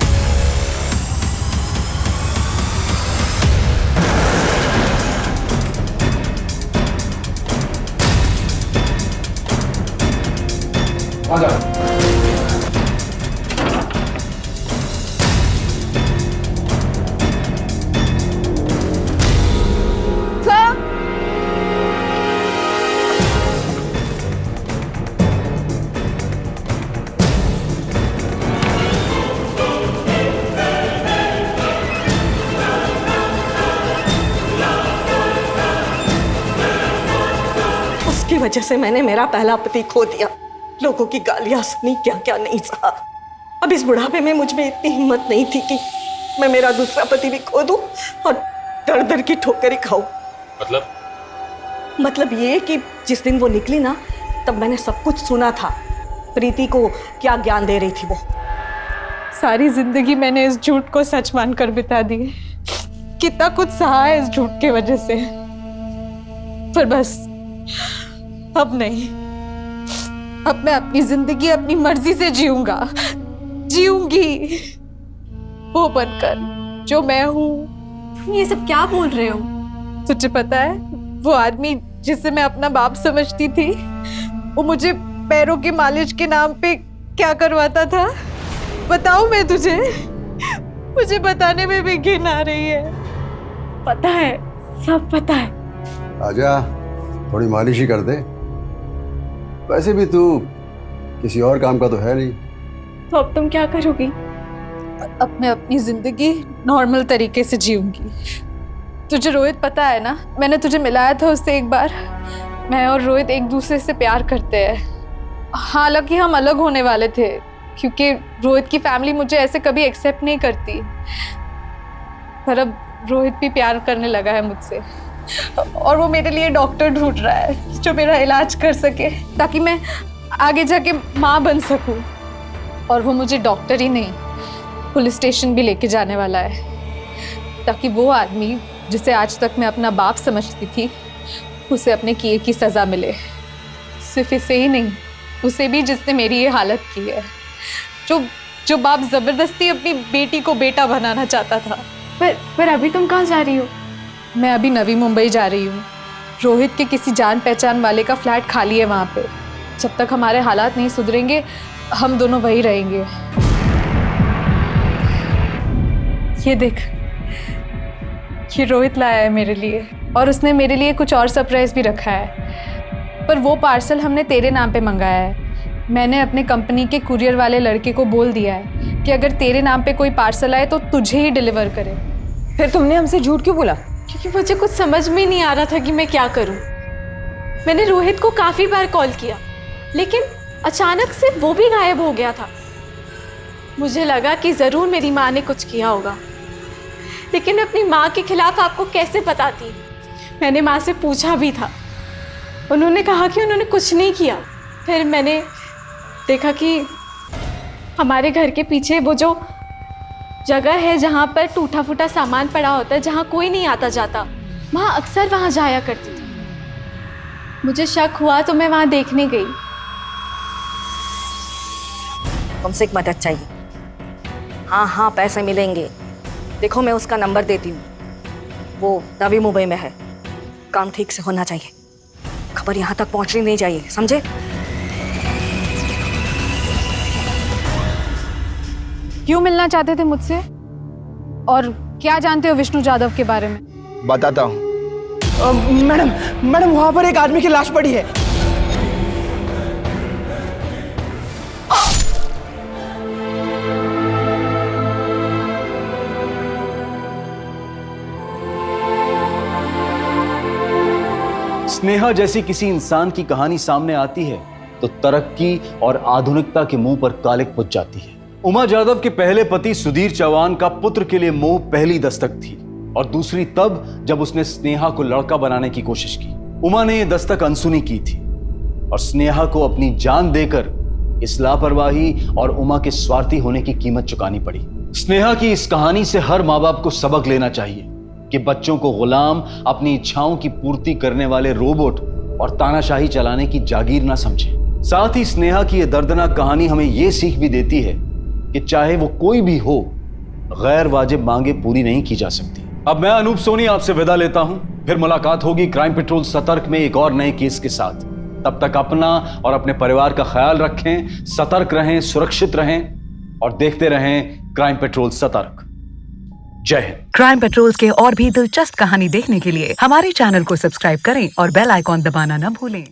उसकी वजह से मैंने मेरा पहला पति खो दिया, लोगों की गालियां सुनी, क्या क्या नहीं सहा। अब इस बुढ़ापे में मुझ में इतनी हिम्मत नहीं थी कि मैं मेरा दूसरा पति भी खो दूं और दर दर की ठोकर ही खाऊं। मतलब ये कि जिस दिन वो निकली ना, तब मैंने सब कुछ सुना था। प्रीति को क्या ज्ञान दे रही थी वो। सारी जिंदगी मैंने इस झूठ को सच मानकर बिता दी। कितना कुछ सहा है इस झूठ के वजह से। पर बस अब नहीं। अब मैं अपनी जिंदगी अपनी मर्जी से जीऊंगी, वो बनकर जो मैं हूँ। ये सब क्या बोल रहे हो? तुझे पता है वो आदमी जिसे मैं अपना बाप समझती थी, वो मुझे पैरों की मालिश के नाम पे क्या करवाता था? बताऊं मैं तुझे? मुझे बताने में भी घिन आ रही है। पता है, सब पता है। आजा, थोड़ी मालिश ही कर दे। वैसे भी तू किसी और काम का तो है नहीं। तो अब तुम क्या करोगी? अब मैं अपनी जिंदगी नॉर्मल तरीके से जीऊंगी। तुझे रोहित पता है ना, मैंने तुझे मिलाया था उससे एक बार। मैं और रोहित एक दूसरे से प्यार करते हैं। हालांकि हम अलग होने वाले थे क्योंकि रोहित की फैमिली मुझे ऐसे कभी एक्सेप्ट नहीं करती। पर अब रोहित भी प्यार करने लगा है मुझसे और वो मेरे लिए डॉक्टर ढूंढ रहा है जो मेरा इलाज कर सके ताकि मैं आगे जाके माँ बन सकूं। और वो मुझे डॉक्टर ही नहीं, पुलिस स्टेशन भी लेके जाने वाला है ताकि वो आदमी जिसे आज तक मैं अपना बाप समझती थी, उसे अपने किए की सज़ा मिले। सिर्फ इसे ही नहीं, उसे भी जिसने मेरी ये हालत की है, जो बाप ज़बरदस्ती अपनी बेटी को बेटा बनाना चाहता था। पर अभी तुम कहाँ जा रही हो? मैं अभी नवी मुंबई जा रही हूँ। रोहित के किसी जान पहचान वाले का फ्लैट खाली है वहाँ पे। जब तक हमारे हालात नहीं सुधरेंगे हम दोनों वहीं रहेंगे। ये देख, ये रोहित लाया है मेरे लिए और उसने मेरे लिए कुछ और सरप्राइज भी रखा है। पर वो पार्सल हमने तेरे नाम पे मंगाया है। मैंने अपने कंपनी के कुरियर वाले लड़के को बोल दिया है कि अगर तेरे नाम पे कोई पार्सल आए तो तुझे ही डिलीवर करे। फिर तुमने हमसे झूठ क्यों बोला? क्योंकि मुझे कुछ समझ में नहीं आ रहा था कि मैं क्या करूं। मैंने रोहित को काफी बार कॉल किया लेकिन अचानक से वो भी गायब हो गया था। मुझे लगा कि जरूर मेरी माँ ने कुछ किया होगा, लेकिन मैं अपनी माँ के खिलाफ आपको कैसे बताती? मैंने माँ से पूछा भी था, उन्होंने कहा कि उन्होंने कुछ नहीं किया। फिर मैंने देखा कि हमारे घर के पीछे वो जो जगह है जहाँ पर टूटा फूटा सामान पड़ा होता है, जहाँ कोई नहीं आता जाता, माँ अक्सर वहाँ जाया करती थी। मुझे शक हुआ तो मैं वहाँ देखने गई। तुमसे एक मदद चाहिए। हाँ, पैसे मिलेंगे। देखो मैं उसका नंबर देती हूँ, वो नवी मुंबई में है। काम ठीक से होना चाहिए, खबर यहाँ तक पहुँचनी नहीं चाहिए, समझे? क्यों मिलना चाहते थे मुझसे और क्या जानते हो विष्णु जाधव के बारे में? बताता हूँ। मैडम वहां पर एक आदमी की लाश पड़ी है। स्नेहा जैसी किसी इंसान की कहानी सामने आती है तो तरक्की और आधुनिकता के मुंह पर कालिक पुज जाती है। उमा जाधव के पहले पति सुधीर चौहान का पुत्र के लिए मोह पहली दस्तक थी और दूसरी तब जब उसने स्नेहा को लड़का बनाने की कोशिश की। उमा ने यह दस्तक अनसुनी की थी और स्नेहा को अपनी जान देकर इस लापरवाही और उमा के स्वार्थी होने की कीमत चुकानी पड़ी। स्नेहा की इस कहानी से हर माँ बाप को सबक लेना चाहिए कि बच्चों को गुलाम, अपनी इच्छाओं की पूर्ति करने वाले रोबोट और तानाशाही चलाने की जागीर ना समझें। साथ ही स्नेहा की यह दर्दनाक कहानी हमें यह सीख भी देती है कि चाहे वो कोई भी हो, गैर वाजिब मांगे पूरी नहीं की जा सकती। अब मैं अनूप सोनी आपसे विदा लेता हूं, फिर मुलाकात होगी क्राइम पेट्रोल सतर्क में एक और नए केस के साथ। तब तक अपना और अपने परिवार का ख्याल रखें, सतर्क रहें, सुरक्षित रहें और देखते रहें क्राइम पेट्रोल सतर्क। जय हिंद। क्राइम पेट्रोल के और भी दिलचस्प कहानी देखने के लिए हमारे चैनल को सब्सक्राइब करें और बेल आइकॉन दबाना न भूलें।